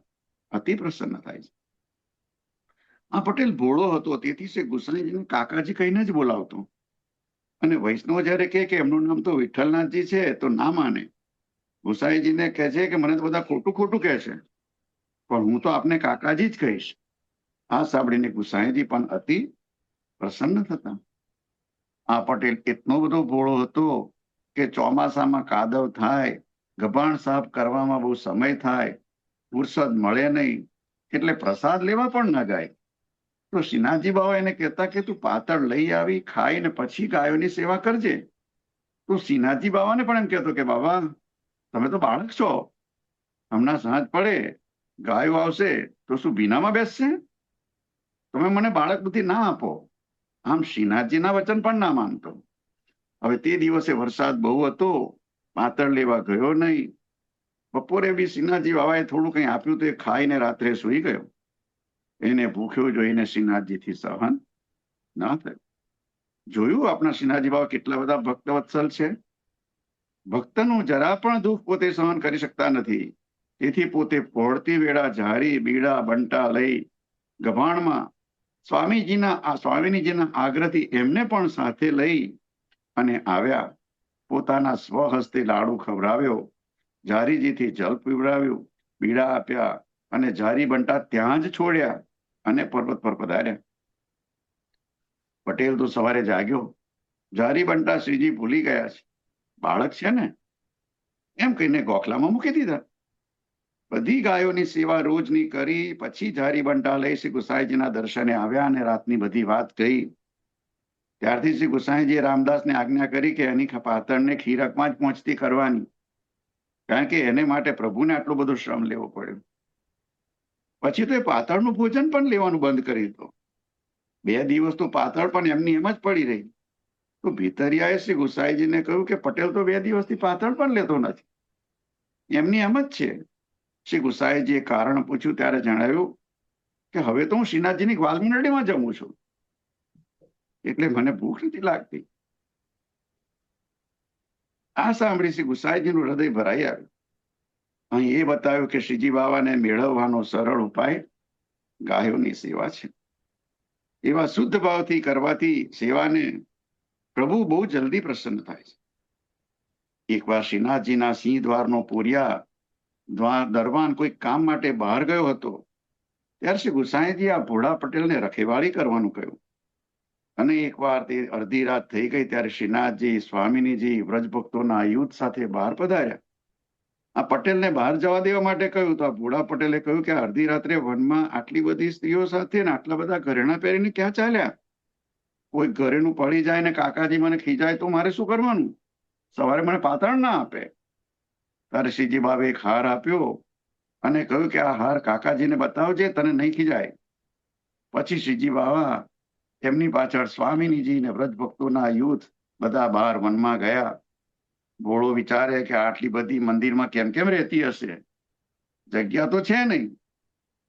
અતિ પ્રસન્ન થાય છે. આ પટેલ ભોળો હતો તેથી શ્રી ગુસાઈજીને કાકાજી કહીને જ બોલાવતો. અને વૈષ્ણવ જયારે કહે કે એમનું નામ તો વિઠ્ઠલનાથજી છે તો ના માને. ગુસાઈજીને કહે છે કે મને તો બધા ખોટું ખોટું કહે છે, પણ હું તો આપને કાકાજી જ કહીશ. આ સાંભળીને ગુસાઈજી પણ અતિ પ્રસન્ન થતા. આ પટેલ એટલો બધો ભોળો હતો કે ચોમાસામાં કાદવ થાય, ગભાણ સાફ કરવામાં બહુ સમય થાય, ફુરસદ મળે નહીં એટલે પ્રસાદ લેવા પણ ન જાય. તો શ્રીનાથજી બાબા એને કહેતા કે તું પાતળ લઈ આવી ખાઈને પછી ગાયોની સેવા કરજે. તો શ્રીનાથજી બાબાને પણ એમ કહેતો કે બાબા તમે તો બાળક છો, હમણાં સાંજ પડે ગાયો આવશે તો શું ભીનામાં બેસશે? તમે મને બાળક બુદ્ધિ ના આપો. આમ શ્રીનાથજીના વચન પણ ના માનતો. હવે તે દિવસે વરસાદ બહુ હતો, પાતળ લેવા ગયો નહીં. બપોરે બી શ્રીનાથજી બાબાએ થોડું કંઈ આપ્યું તો એ ખાઈને રાત્રે સૂઈ ગયો. એને ભૂખ્યો જોઈને શ્રીનાથજીથી સહન ન થયું. જોયું આપણા શ્રીનાથજી બાબા કેટલા બધા ભક્તવત્સલ છે. ભક્તનું જરા પણ દુઃખ પોતે સહન કરી શકતા નથી. તેથી પોતે પહોળતી વેળા ઝારી બીડા બંટા લઈ ગભાણમાં સ્વામીજીના આગ્રહથી એમને પણ સાથે લઈ અને આવ્યા. પોતાના સ્વહસ્તે લાડુ ખવડાવ્યો, ઝારીજીથી જલ પીવડાવ્યું, બીડા આપ્યા અને ઝારી બંટા ત્યાં જ છોડ્યા અને પર્વત પર પધાર્યા. પટેલ તો સવારે જાગ્યો. ઝારી બંટા શ્રીજી ભૂલી ગયા છે, બાળક છે ને એમ કહીને ગોખલામાં મૂકી દીધા. બધી ગાયોની સેવા રોજની કરી પછી જારી બંટા લઈ શ્રી ગુસાઈજીના દર્શને આવ્યા અને રાતની બધી વાત કહી. ત્યારથી શ્રી ગુસાઈજીએ રામદાસને આજ્ઞા કરી કે એની પાતળને ખીરકમાં જ પહોંચતી કરવાની, કારણ કે એને માટે પ્રભુને આટલો બધો શ્રમ લેવો પડ્યો. પછી તો એ પાતળનું ભોજન પણ લેવાનું બંધ કરી દીધું. 2 દિવસ તો પાતળ પણ એમની એમ જ પડી રહી. તો ભીતરિયાએ શ્રી ગુસાઈજીને કહ્યું કે પટેલ તો 2 દિવસથી પાતળ પણ લેતો નથી, એમની એમ જ છે. શ્રી ગુસાઈજીએ કારણ પૂછ્યું ત્યારે જણાવ્યું કે હવે તો હું શ્રીનાથજીની ગ્વાલ મંડળીમાં જમું છું, એટલે મને ભૂખ નથી લાગતી. આ સાંભળી શ્રી ગુસાઈજીનું હૃદય ભરાઈ આવ્યું. અહીં એ બતાવ્યું કે શ્રીજી બાવાને મેળવવાનો સરળ ઉપાય ગાયોની સેવા છે. એવા શુદ્ધ ભાવથી કરવાથી સેવાને પ્રભુ બહુ જલ્દી પ્રસન્ન થાય છે. એકવાર શ્રીનાથજીના સિંહ દ્વારનો પૂર્યા દરવાન કોઈ કામ માટે બહાર ગયો હતો, ત્યારે શ્રી ગુસાઈજી આ ભોળા પટેલને રખેવાળી કરવાનું કહ્યું. અને એકવાર તે અડધી રાત થઈ ગઈ ત્યારે શ્રીનાથજી સ્વામિનીજી વ્રજભક્તોના યુથ સાથે બહાર પધાર્યા. આ પટેલને બહાર જવા દેવા માટે કહ્યું તો આ ભોળા પટેલે કહ્યું કે અડધી રાત્રે વનમાં આટલી બધી સ્ત્રીઓ સાથે ને આટલા બધા ઘરેણા પહેરીને ક્યાં ચાલ્યા? કોઈ ઘરેનું પડી જાય ને કાકાજી મને ખીજાય તો મારે શું કરવાનું? સવારે મને પાતળ ના આપે. ત્યારે શ્રીજી બાબે એક હાર આપ્યો અને કહ્યું કે આ હાર કાકાજીને બતાવજે, તને નહીં ખીજાય. પછી શ્રીજી બાબા એમની પાછળ સ્વામિનીજી ને વ્રજભક્તોના યુથ બધા બહાર વનમાં ગયા. ભોળો વિચારે કે આટલી બધી મંદિરમાં કેમ કેમ રહેતી હશે, જગ્યા તો છે નહીં,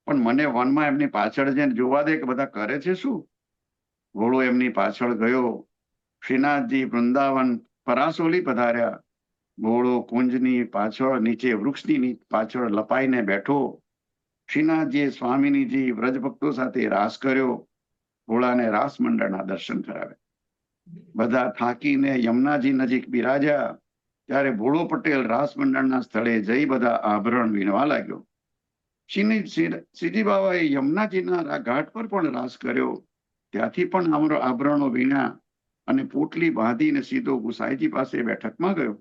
પણ મને વનમાં એમની પાછળ જઈને જોવા દે કે બધા કરે છે શું. ભોળો એમની પાછળ ગયો. શ્રીનાથજી વૃંદાવન પરાસોલી પધાર્યા. ભોળો કુંજની પાછળ નીચે વૃક્ષની પાછળ લપાઈને બેઠો. શ્રીનાથજીએ સ્વામિનીજી વ્રજભક્તો સાથે રાસ કર્યો. ભોળાને રાસ મંડળના દર્શન કરાવ્યા. બધા થાકીને યમુનાજી નજીક બિરાજ્યા ત્યારે ભોળો પટેલ રાસ મંડળના સ્થળે જઈ બધા આભરણ વીણવા લાગ્યો. શ્રીજી બાવાએ યમુનાજીના ઘાટ પર પણ રાસ કર્યો. ત્યાંથી પણ આભરણો વીણ્યા અને પોટલી બાંધીને સીધો ગુસાઈજી પાસે બેઠકમાં ગયો.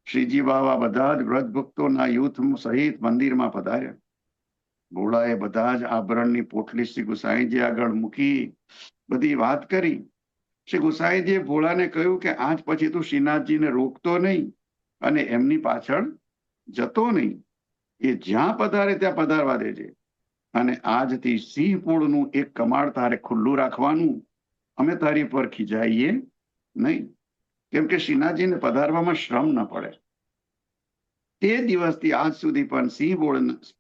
શ્રીજી બાવા બધા જ વ્રજભક્તોના યુથ સહિત મંદિરમાં પધાર્યા. ભોળાએ બધા જ આભરણની પોટલી શ્રી ગુસાઈજી આગળ મૂકી બધી વાત કરી. શ્રી ગુસાઈજીએ ભોળાને કહ્યું કે આજ પછી તું શ્રીનાથજીને રોકતો નહીં અને એમની પાછળ જતો નહીં. એ જ્યાં પધારે ત્યાં પધારવા દેજે. અને આજથી સિંહપોળનું એક કમાડ તારે ખુલ્લું રાખવાનું. અમે તારી પર ખીજાઈએ નહીં, કેમ કે શ્રીનાથજીને પધારવામાં શ્રમ ન પડે. તે દિવસથી આજ સુધી પણ સિંહ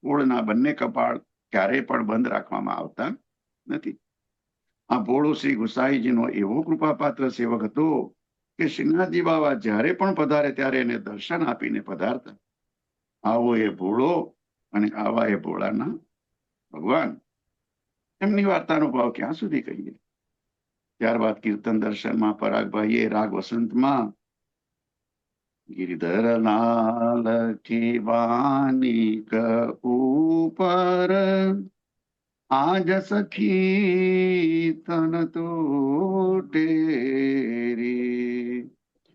પોળના બંને કપાળ ક્યારેય પણ બંધ રાખવામાં આવતા નથી. આ ભોળો શ્રી ગુસાઈજીનો એવો કૃપાપાત્ર સેવક હતો કે શ્રીનાથજી બાવા જ્યારે પણ પધારે ત્યારે એને દર્શન આપીને પધારતા. આવો એ ભોળો અને આવા એ ભોળાના ભગવાન. એમની વાર્તાનો ભાવ ક્યાં સુધી કહીએ. ત્યારબાદ કીર્તન દર્શનમાં પરાગભાઈએ રાગ વસંતમાં ગિરધર લાલ કી વાનિક ઉપર આજ સખી તન તો ટેરી,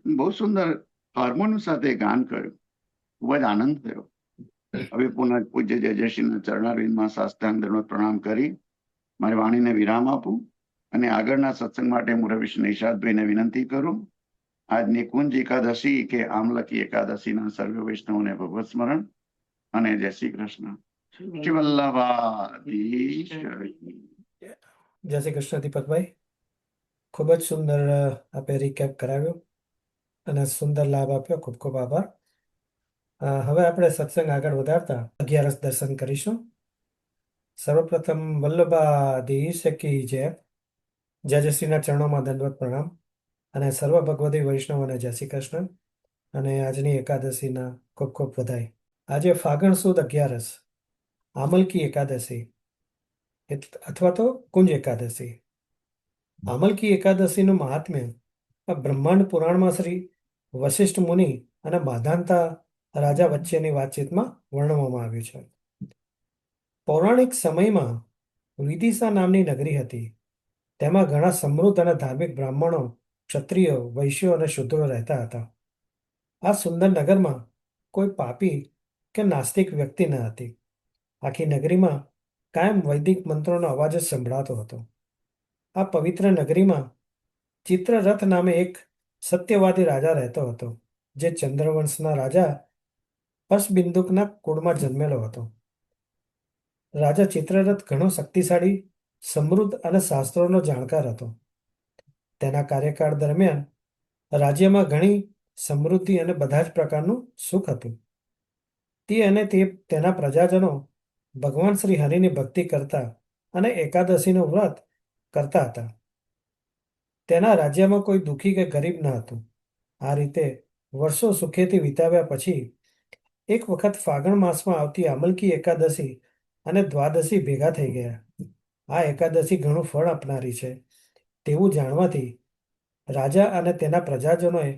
બહુ સુંદર હાર્મોનિયમ સાથે ગાન કર્યું. ખૂબ જ આનંદ થયો. હવે પુનઃ પૂજ્ય જય જયશ્રીના ચરણારવિંદમાં સાષ્ટાંગ દંડવત પ્રણામ કરી મારી વાણીને વિરામ આપું અને આગળના સત્સંગ માટે હું રવિશ નિષાદભાઈને વિનંતી કરું. આજની કુંજ એકાદશી કે આમલકી એકાદશીના સર્વ વૈષ્ણવને ભગવત સ્મરણ અને જય શ્રી કૃષ્ણ. શ્રી વલ્લભાધીશ. જય શ્રી કૃષ્ણ દીપકભાઈ. ખૂબ જ સુંદર આપે રીકેપ કરાવ્યો અને સુંદર લાભ આપ્યો. ખૂબ ખૂબ આભાર. હવે આપણે સત્સંગ આગળ વધારતા 11 દર્શન કરીશું. સર્વપ્રથમ વલ્લભાધીશ કી જય. જય શ્રીના ચરણોમાં દંડવત પ્રણામ અને સર્વ ભગવદી વૈષ્ણવોને જય શ્રી કૃષ્ણ અને આજની એકાદશીના ખૂબ ખૂબ વધાઈ. આજે ફાગણ સુદ 11, આમલકી એકાદશી અથવા તો કુંજ એકાદશી. આમલકી એકાદશીનું મહાત્મ્ય આ બ્રહ્માંડ પુરાણમાં શ્રી વશિષ્ઠ મુનિ અને બાધાંતા રાજા વચ્ચેની વાતચીતમાં વર્ણવવામાં આવ્યું છે. પૌરાણિક સમયમાં વિદિશા નામની નગરી હતી. તેમાં ઘણા સમૃદ્ધ અને ધાર્મિક બ્રાહ્મણો, ક્ષત્રિયો, વૈશ્યો અને શૂદ્રો રહેતા હતા. આ સુંદર નગરમાં કોઈ પાપી કે નાસ્તિક વ્યક્તિ ન હતી. આખી નગરીમાં કાયમ વૈદિક મંત્રોનો અવાજ જ સંભળાતો હતો. આ પવિત્ર નગરીમાં ચિત્રરથ નામે એક સત્યવાદી રાજા રહેતો હતો, જે ચંદ્રવંશના રાજા અશ્બિંદુકના કુળમાં જન્મેલો હતો. રાજા ચિત્રરથ ઘણો શક્તિશાળી, સમૃદ્ધ અને શાસ્ત્રોનો જાણકાર હતો. તેના કાર્યકાળ દરમિયાન રાજ્યમાં ઘણી સમૃદ્ધિ અને બધા જ પ્રકારનું સુખ હતું. તેના પ્રજાજનો ભગવાન શ્રી હરિની ભક્તિ કરતા અને એકાદશીનું વ્રત કરતા હતા. તેના રાજ્યમાં કોઈ દુઃખી કે ગરીબ ન હતું. આ રીતે વર્ષો સુખેથી વિતાવ્યા પછી એક વખત ફાગણ માસમાં આવતી આમલકી એકાદશી અને દ્વાદશી ભેગા થઈ ગયા. આ એકાદશી ઘણું ફળ આપનારી છે તેવું જાણવાથી રાજા અને તેના પ્રજાજનોએ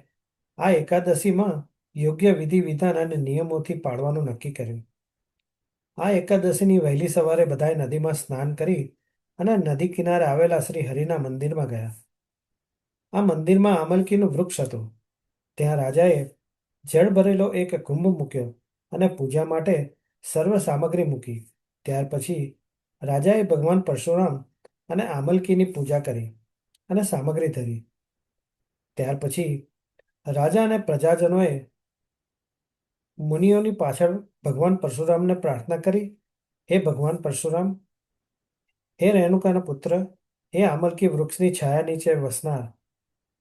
આ એકાદશીમાં યોગ્ય વિધિ વિધાન અને નિયમોથી પાળવાનું નક્કી કર્યું. આ એકાદશીની વહેલી સવારે બધાએ નદીમાં સ્નાન કરી અને નદી કિનારે આવેલા શ્રી હરિના મંદિરમાં ગયા. આ મંદિરમાં આમલકીનું વૃક્ષ હતું. ત્યાં રાજાએ જળ ભરેલો એક કુંભ મૂક્યો અને પૂજા માટે સર્વ સામગ્રી મૂકી. ત્યાર પછી રાજાએ ભગવાન પરશુરામ અને આમલકીની પૂજા કરી અને સામગ્રી ધરી. ત્યાર પછી રાજા અને પ્રજાજનોએ મુનિઓની પાછળ ભગવાન પરશુરામને પ્રાર્થના કરી, હે ભગવાન પરશુરામ, હે રેણુકાના પુત્ર, હે આમલકી વૃક્ષની છાયા નીચે વસનાર,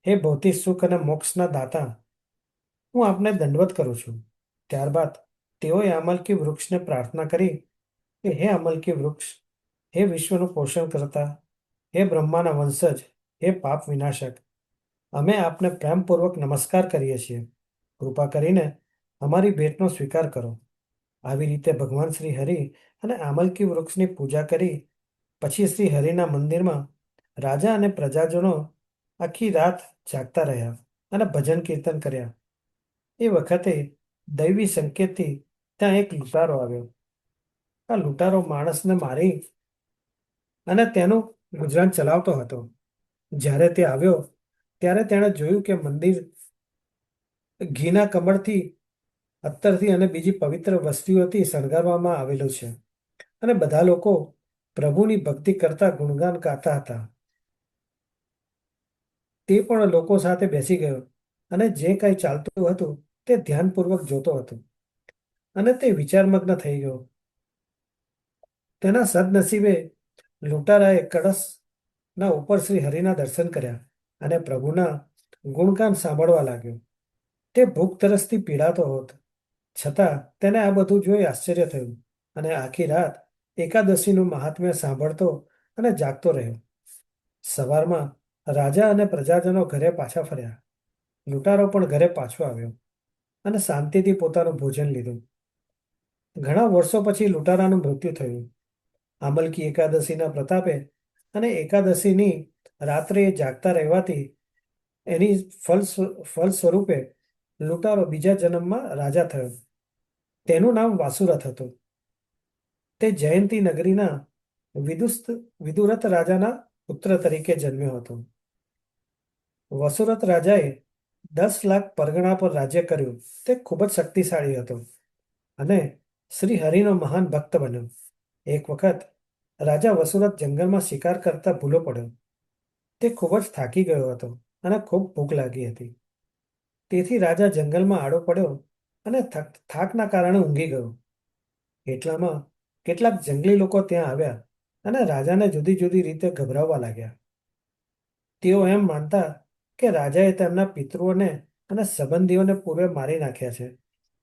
હે ભૌતિક સુખ અને મોક્ષના દાતા, હું આપને દંડવત કરું છું. ત્યારબાદ તેઓએ આમલકી વૃક્ષને પ્રાર્થના કરી કે હે આમલકી વૃક્ષ, હે વિશ્વનું પોષણ કરતા, હે બ્રહ્માના વંશજ, હે પાપ વિનાશક, અમે આપને પ્રેમપૂર્વક નમસ્કાર કરીએ છીએ. કૃપા કરીને અમારી ભેટનો સ્વીકાર કરો. આવી રીતે ભગવાન શ્રી હરિ અને આમલકી વૃક્ષની પૂજા કરી પછી શ્રી હરિના મંદિરમાં રાજા અને પ્રજાજનો આખી રાત જાગતા રહ્યા અને ભજન કીર્તન કર્યા. એ વખતે દૈવી સંકેતથી ત્યાં એક લૂંટારો આવ્યો. આ લૂંટારો માણસને મારી અને તેનું ગુજરાન ચલાવતો હતો. જ્યારે તે આવ્યો ત્યારે તેણે જોયું કે મંદિર ઘીના કમળથી, અત્તરથી અને બીજી પવિત્ર વસ્તુઓથી શણગારવામાં આવેલું છે અને બધા લોકો પ્રભુની ભક્તિ કરતા ગુણગાન ગાતા હતા. તે પણ લોકો સાથે બેસી ગયો અને જે કંઈ ચાલતું હતું તે ધ્યાનપૂર્વક જોતો હતો અને તે વિચારમગ્ન થઈ ગયો. તેના સદનસીબે લૂંટારાએ કળશના ઉપર શ્રી હરિના દર્શન કર્યા અને પ્રભુના ગુણગાન સાંભળવા લાગ્યો. તે ભૂખ તરસથી પીડાતો હોત છતાં તેને આ બધું જોઈ આશ્ચર્ય થયું અને આખી રાત એકાદશીનું મહાત્મ્ય સાંભળતો અને જાગતો રહ્યો. સવારમાં રાજા અને પ્રજાજનો ઘરે પાછા ફર્યા. લૂંટારો પણ ઘરે પાછો આવ્યો અને શાંતિથી પોતાનું ભોજન લીધું. ઘણા વર્ષો પછી લૂંટારાનું મૃત્યુ થયું. આમલકી એકાદશીના પ્રતાપે અને એકાદશીની રાત્રે જાગતા રહેવાથી એની ફળ સ્વરૂપે લૂંટારો બીજા જન્મમાં રાજા થયો. તેનું નામ વાસુરથ હતું. તે જયંતી નગરીના વિદુરથ રાજાના પુત્ર તરીકે જન્મ્યો હતો. વસુરથ રાજાએ 10 લાખ પરગણા પર રાજ્ય કર્યું. તે ખૂબ જ શક્તિશાળી હતો અને શ્રી હરિનો મહાન ભક્ત બન્યો. એક વખત રાજા વસુરથ જંગલમાં શિકાર કરતા ભૂલો પડ્યો. તે ખૂબ જ થાકી ગયો હતો અને ખૂબ ભૂખ લાગી હતી. તેથી રાજા જંગલમાં આડો પડ્યો અને થાકના કારણે ઊંઘી ગયો. એટલામાં કેટલાક જંગલી લોકો ત્યાં આવ્યા અને રાજાને જુદી જુદી રીતે ગભરાવવા લાગ્યા. તેઓ એમ માનતા કે રાજાએ તેમના પિતૃઓને અને સંબંધીઓને પૂર્વે મારી નાખ્યા છે.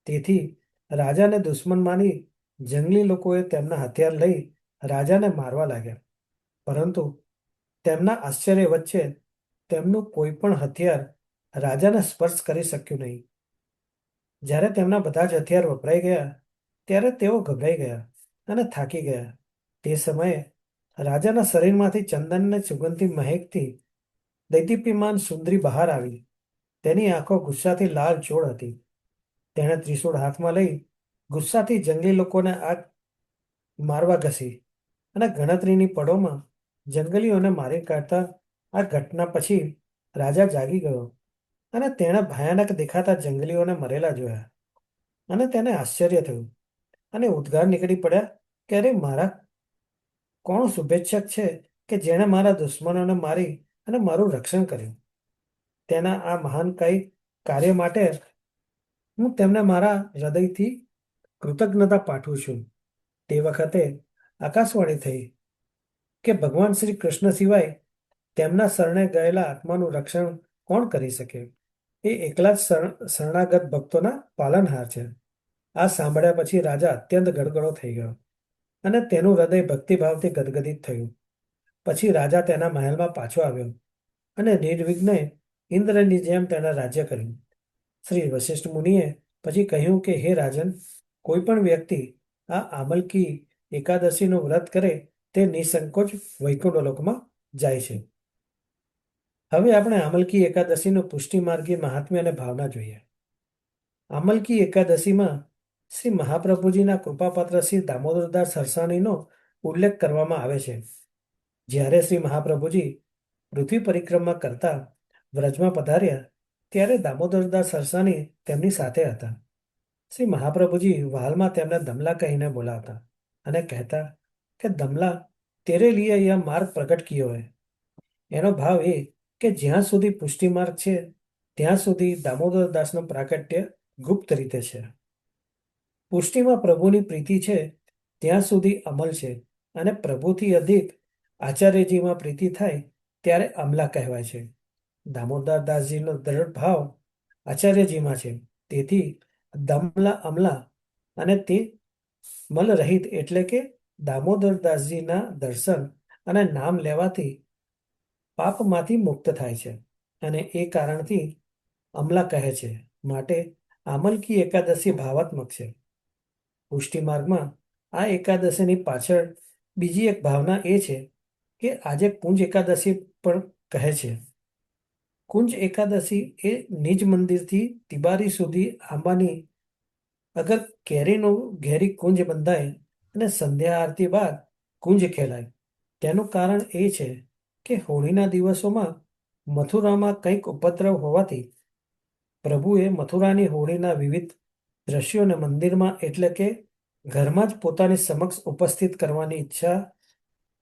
તેથી રાજાને દુશ્મન માની જંગલી લોકોએ તેમના હથિયાર લઈ રાજાને મારવા લાગ્યા. પરંતુ તેમના આશ્ચર્ય વચ્ચે તેમનું કોઈ પણ હથિયાર રાજાને સ્પર્શ કરી શક્યું નહીં. જ્યારે તેમના બધા જ હથિયાર વપરાઈ ગયા ત્યારે તેઓ ગભરાઈ ગયા અને થાકી ગયા. તે સમયે રાજાના શરીરમાંથી ચંદનને સુગંધી મહેકથી દૈદીપ્યમાન સુંદરી બહાર આવી. તેની આંખો ગુસ્સાથી લાલ ચોળ હતી. તેણે ત્રિશૂળ હાથમાં લઈ ગુસ્સાથી જંગલી લોકોને આગ મારવા ઘસી અને ગણતરીની પળોમાં જંગલીઓને મારી કાઢતા. આ ઘટના પછી રાજા જાગી ગયો અને તેણે ભયાનક દેખાતા જંગલીઓને મરેલા જોયા અને તેને આશ્ચર્ય થયું અને ઉદ્ગાર નીકળી પડ્યા કે અરે મારા કોણ શુભેચ્છક છે કે જેણે મારા દુશ્મનોને મારી અને મારું રક્ષણ કર્યું. તેના આ મહાન કઈ કાર્ય માટે હું તેમને મારા હૃદયથી કૃતજ્ઞતા પાઠવું છું. તે વખતે આકાશવાણી થઈ કે ભગવાન શ્રી કૃષ્ણ સિવાય તેમના શરણે ગયેલા આત્માનું રક્ષણ કોણ કરી શકે? એ એકલા જ શરણાગત ભક્તોના પાલનહાર છે. આ સાંભળ્યા પછી રાજા અત્યંત ગડગડો થઈ ગયો અને તેનું હૃદય ભક્તિભાવથી ગદગદિત થયું. પછી રાજા તેના મહેલમાં પાછો આવ્યો અને નિર્વિઘ્ને ઇન્દ્રની જેમ તેના રાજ્ય કર્યું. શ્રી વશિષ્ઠ મુનિએ પછી કહ્યું કે હે રાજન, કોઈ પણ વ્યક્તિ આ આમલકી એકાદશીનું વ્રત કરે તે નિસંકોચ વૈકુંઠ લોકમાં જાય છે. હવે આપણે આમલકી એકાદશીનું પુષ્ટિમાર્ગી મહાત્મ્ય અને ભાવના જોઈએ. આમલકી એકાદશીમાં શ્રી મહાપ્રભુજીના કૃપાપાત્ર શ્રી દામોદરદાસ સરસાણીનો ઉલ્લેખ કરવામાં આવે છે. જ્યારે શ્રી મહાપ્રભુજી પૃથ્વી પરિક્રમા કરતા વ્રજમાં પધાર્યા ત્યારે દામોદરદાસ સરસાણી તેમની સાથે હતા. શ્રી મહાપ્રભુજી વહાલમાં તેમને દમલા કહીને બોલાવતા અને કહેતા કે દમલા, તેરે લીએ યહ માર્ગ પ્રગટ કિયો હૈ. એનો ભાવ એ કે જ્યાં સુધી પુષ્ટિ માર્ગ છે ત્યાં સુધી દામોદરદાસનું પ્રાકટ્ય ગુપ્ત રીતે છે. પુષ્ટિમાં પ્રભુની પ્રીતિ છે ત્યાં સુધી અમલ છે અને પ્રભુથી અધિક આચાર્યજીમાં પ્રીતિ થાય ત્યારે અમલા કહેવાય છે. દામોદરદાસજીનો દ્રઢ ભાવ આચાર્યજીમાં છે, તેથી દમલા અમલા અને તે મલરહિત એટલે કે દામોદરદાસજીના દર્શન અને નામ લેવાથી પાપમાંથી મુક્ત થાય છે અને એ કારણથી અમલા કહે છે. માટે આમલકી એકાદશી ભાવાત્મક છે. પુષ્ટિ માર્ગમાં આ એકાદશીની પાછળ બીજી એક ભાવના એ છે કે આજે કુંજ એકાદશી પણ કહે છે. કુંજ એકાદશી એ નિજ મંદિરથી તિબારી સુધી આંબાની અગર કેરીનું ઘેરી કુંજ બંધાય અને સંધ્યા આરતી બાદ કુંજ ખેલાય. તેનું કારણ એ છે કે હોળીના દિવસોમાં મથુરામાં કંઈક ઉપદ્રવ હોવાથી પ્રભુએ મથુરાની હોળીના વિવિધ દ્રશ્યોને મંદિરમાં એટલે કે ઘરમાં જ પોતાની સમક્ષ ઉપસ્થિત કરવાની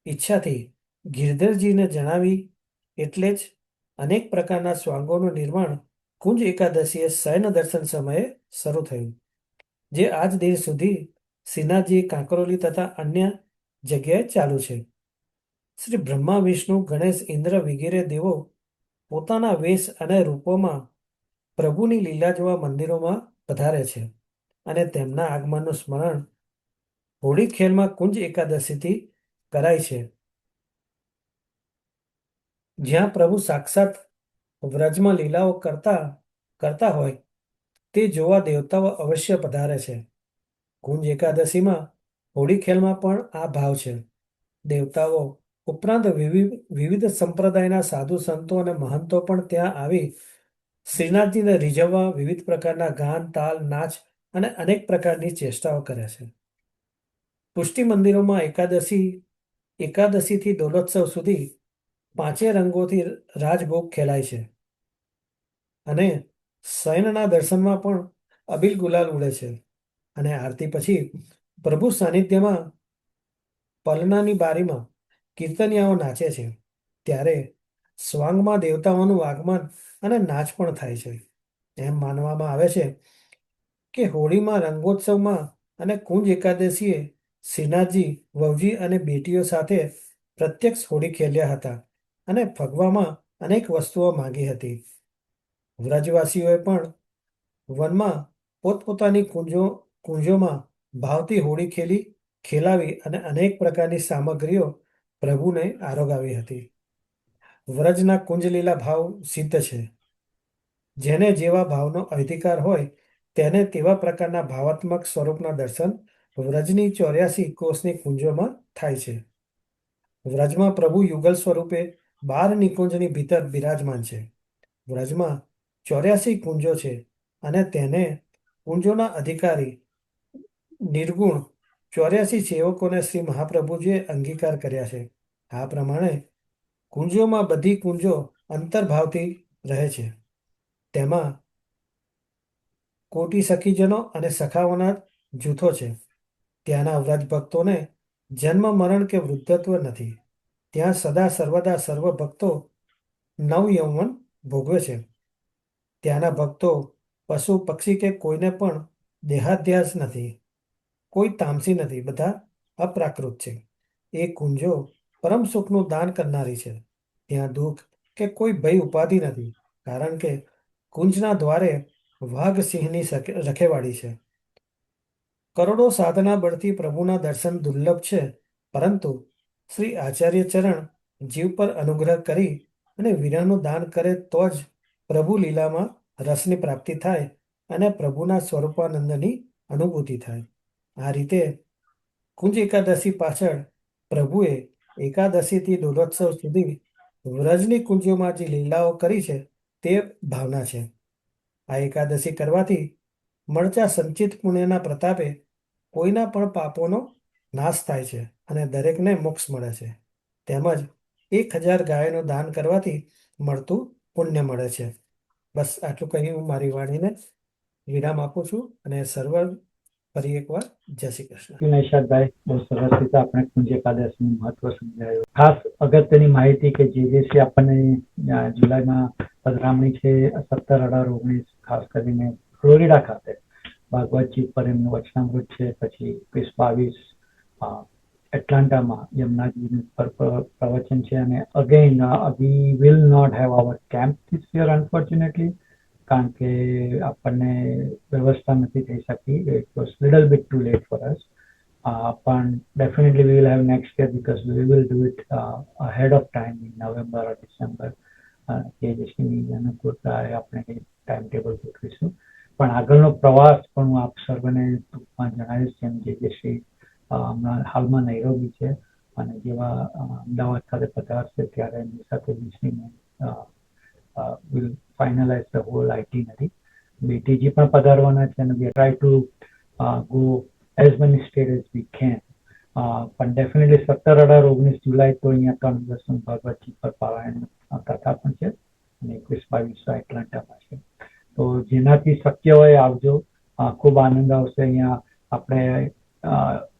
ઈચ્છાથી ગિરધરજીને જણાવી. એટલે જ અનેક પ્રકારના સ્વાંગોનું નિર્માણ કુંજ એકાદશીએ શયન દર્શન સમયે શરૂ થયું, જે આજ દિન સુધી શ્રીનાથજી, કાંકરોલી તથા અન્ય જગ્યાએ ચાલુ છે. શ્રી બ્રહ્મા, વિષ્ણુ, ગણેશ, ઇન્દ્ર વગેરે દેવો પોતાના વેશ અને રૂપોમાં પ્રભુની લીલા જોવા મંદિરોમાં પધારે છે અને તેમના આગમનનું સ્મરણ હોળી ખેલમાં કુંજ એકાદશીથી કરાય છે. જ્યાં પ્રભુ સાક્ષાત વ્રજમાં લીલાઓ કરતા હોય તે જોવા દેવતાઓ અવશ્ય પધારે છે. કુંજ એકાદશીમાં હોળી ખેલમાં પણ આ ભાવ છે. દેવતાઓ ઉપરાંત વિવિધ સંપ્રદાયના સાધુ સંતો અને મહંતો પણ ત્યાં આવી શ્રીનાથજીને રીઝવવા વિવિધ પ્રકારના ગાન, તાલ, નાચ અને અનેક પ્રકારની ચેષ્ટાઓ કરે છે. પુષ્ટિ મંદિરોમાં એકાદશીથી દોલોત્સવ સુધી 5 રંગોથી રાજભોગ ખેલાય છે અને શયનના દર્શનમાં પણ અબિલ ગુલાલ ઉડે છે અને આરતી પછી પ્રભુ સાનિધ્યમાં પલનાની બારીમાં કીર્તનિયાઓ નાચે છે. ત્યારે સ્વાંગમાં દેવતાઓનું આગમન અને નાચ પણ થાય છે. એમ માનવામાં આવે છે કે હોળીમાં રંગોત્સવમાં અને કુંજ એકાદશીએ શ્રીનાથજી વહુજી અને બેટીઓ સાથે પ્રત્યક્ષ હોળી ખેલ્યા હતા અને ફગવામાં અનેક વસ્તુઓ માંગી હતી. વ્રજવાસીઓએ પણ વનમાં પોતપોતાની કુંજોમાં ભાવથી હોળી ખેલાવી અને અનેક પ્રકારની સામગ્રીઓ પ્રભુને આરોગાવી હતી. વ્રજના કુંજલીલા ભાવ સિદ્ધ છે. જેને જેવા ભાવનો અધિકાર હોય તેને તેવા પ્રકારના ભાવાત્મક સ્વરૂપના દર્શન વ્રજની 84 કોષની કુંજોમાં થાય છે. વ્રજમાં પ્રભુ યુગલ સ્વરૂપે 12 નિકુંજની ભીતર બિરાજમાન છે. વ્રજમાં 84 કુંજો છે અને તેને કુંજોના અધિકારી નિર્ગુણ 84 સેવકોને શ્રી મહાપ્રભુજીએ અંગીકાર કર્યા છે. આ પ્રમાણે કુંજોમાં બધી કુંજો અંતર્ભાવથી રહે છે. તેમાં કોટી સખીજનો અને સખાઓના જૂથો છે. ત્યાંના વ્રજ ભક્તોને જન્મ મરણ કે વૃદ્ધત્વ નથી. ત્યાં સદા સર્વદા સર્વ ભક્તો નવ યૌવન ભોગવે છે. ત્યાંના ભક્તો પશુ પક્ષી કે કોઈને પણ દેહાધ્યાસ નથી. કોઈ તામસી નથી, બધા અપ્રાકૃત છે. એ કુંજો પરમ સુખનું દાન કરનારી છે. ત્યાં દુઃખ કે કોઈ ભય ઉપાધિ નથી, કારણ કે કુંજના દ્વારે વાઘ સિંહની રખેવાળી છે. કરોડો સાધના બળથી પ્રભુના દર્શન દુર્લભ છે, પરંતુ શ્રી આચાર્ય ચરણ જીવ પર અનુગ્રહ કરી અને વિરહનું દાન કરે તો જ પ્રભુ લીલામાં રસની પ્રાપ્તિ થાય અને પ્રભુના સ્વરૂપાનંદની અનુભૂતિ થાય. આ રીતે કુંજ એકાદશી પાછળ પ્રભુએ એકાદશીથી ડોલોત્સવ સુધી વ્રજની કુંજોમાં જે લીલાઓ કરી છે તે ભાવના છે. આ એકાદશી કરવાથી મળતા સંચિત પુણ્યના પ્રતાપે કોઈના પણ પાપોનો નાશ થાય છે અને દરેકને મોક્ષ મળે છે. તેમજ 1000 ગાયોનું દાન કરવાથી મળતું પુણ્ય મળે છે. બસ આટલું કહી હું મારી વાણીને વિરામ આપું છું અને સર્વ ફરી એકવાર જય શ્રી કૃષ્ણ. નૈશાદભાઈ, બહુ સરસ રીતે આપણે કુંજ એકાદશીનું મહત્વ સમજાયું. ખાસ અગત્યની માહિતી કે જે આપણને જુલાઈમાં પધરામણી છે 17, 18, 19 ખાસ કરીને ફ્લોરિડા ખાતે ભાગવતજી પર એમનું વચનામૃત છે. પછી 21, 22 એટલાન્ટામાં યમુનાજીનું પર પ્રવચન છે. અને again we will not have our camp this year unfortunately, કારણ કે આપણને વ્યવસ્થા નથી થઈ શકી. It was little bit too late for us, પણ definitely we will have next year because we will do it ahead of time in November or December. તેજસ્વીની અનુકૂળતાએ આપણે ટાઈમ ટેબલ ગોઠવીશું. પણ આગળનો પ્રવાસ પણ હું આપ સર્વને ટૂંકમાં જણાવીશ. જેમ તેજસ્વી હમણાં હાલમાં નૈરોબી છે અને જેવા અમદાવાદ ખાતે પધારશે ત્યારે એમની સાથે બેસીને વિલ ફાઇનલાઇઝ ધ હોલ આઇટિનરી. બેટીજી પણ પધારવાના છે અને વી try to go as many state as we can. પણ ડેફિનેટલી 17, 18, 19 જુલાઈ તો અહીંયા 3 દિવસનું ભગવતજી પર પારાયણ કથા પણ છે અને 21, 22 એટલાન્ટામાં છે. તો જેનાથી શક્ય હોય આવજો. ખૂબ આનંદ આવશે. અહીંયા આપણે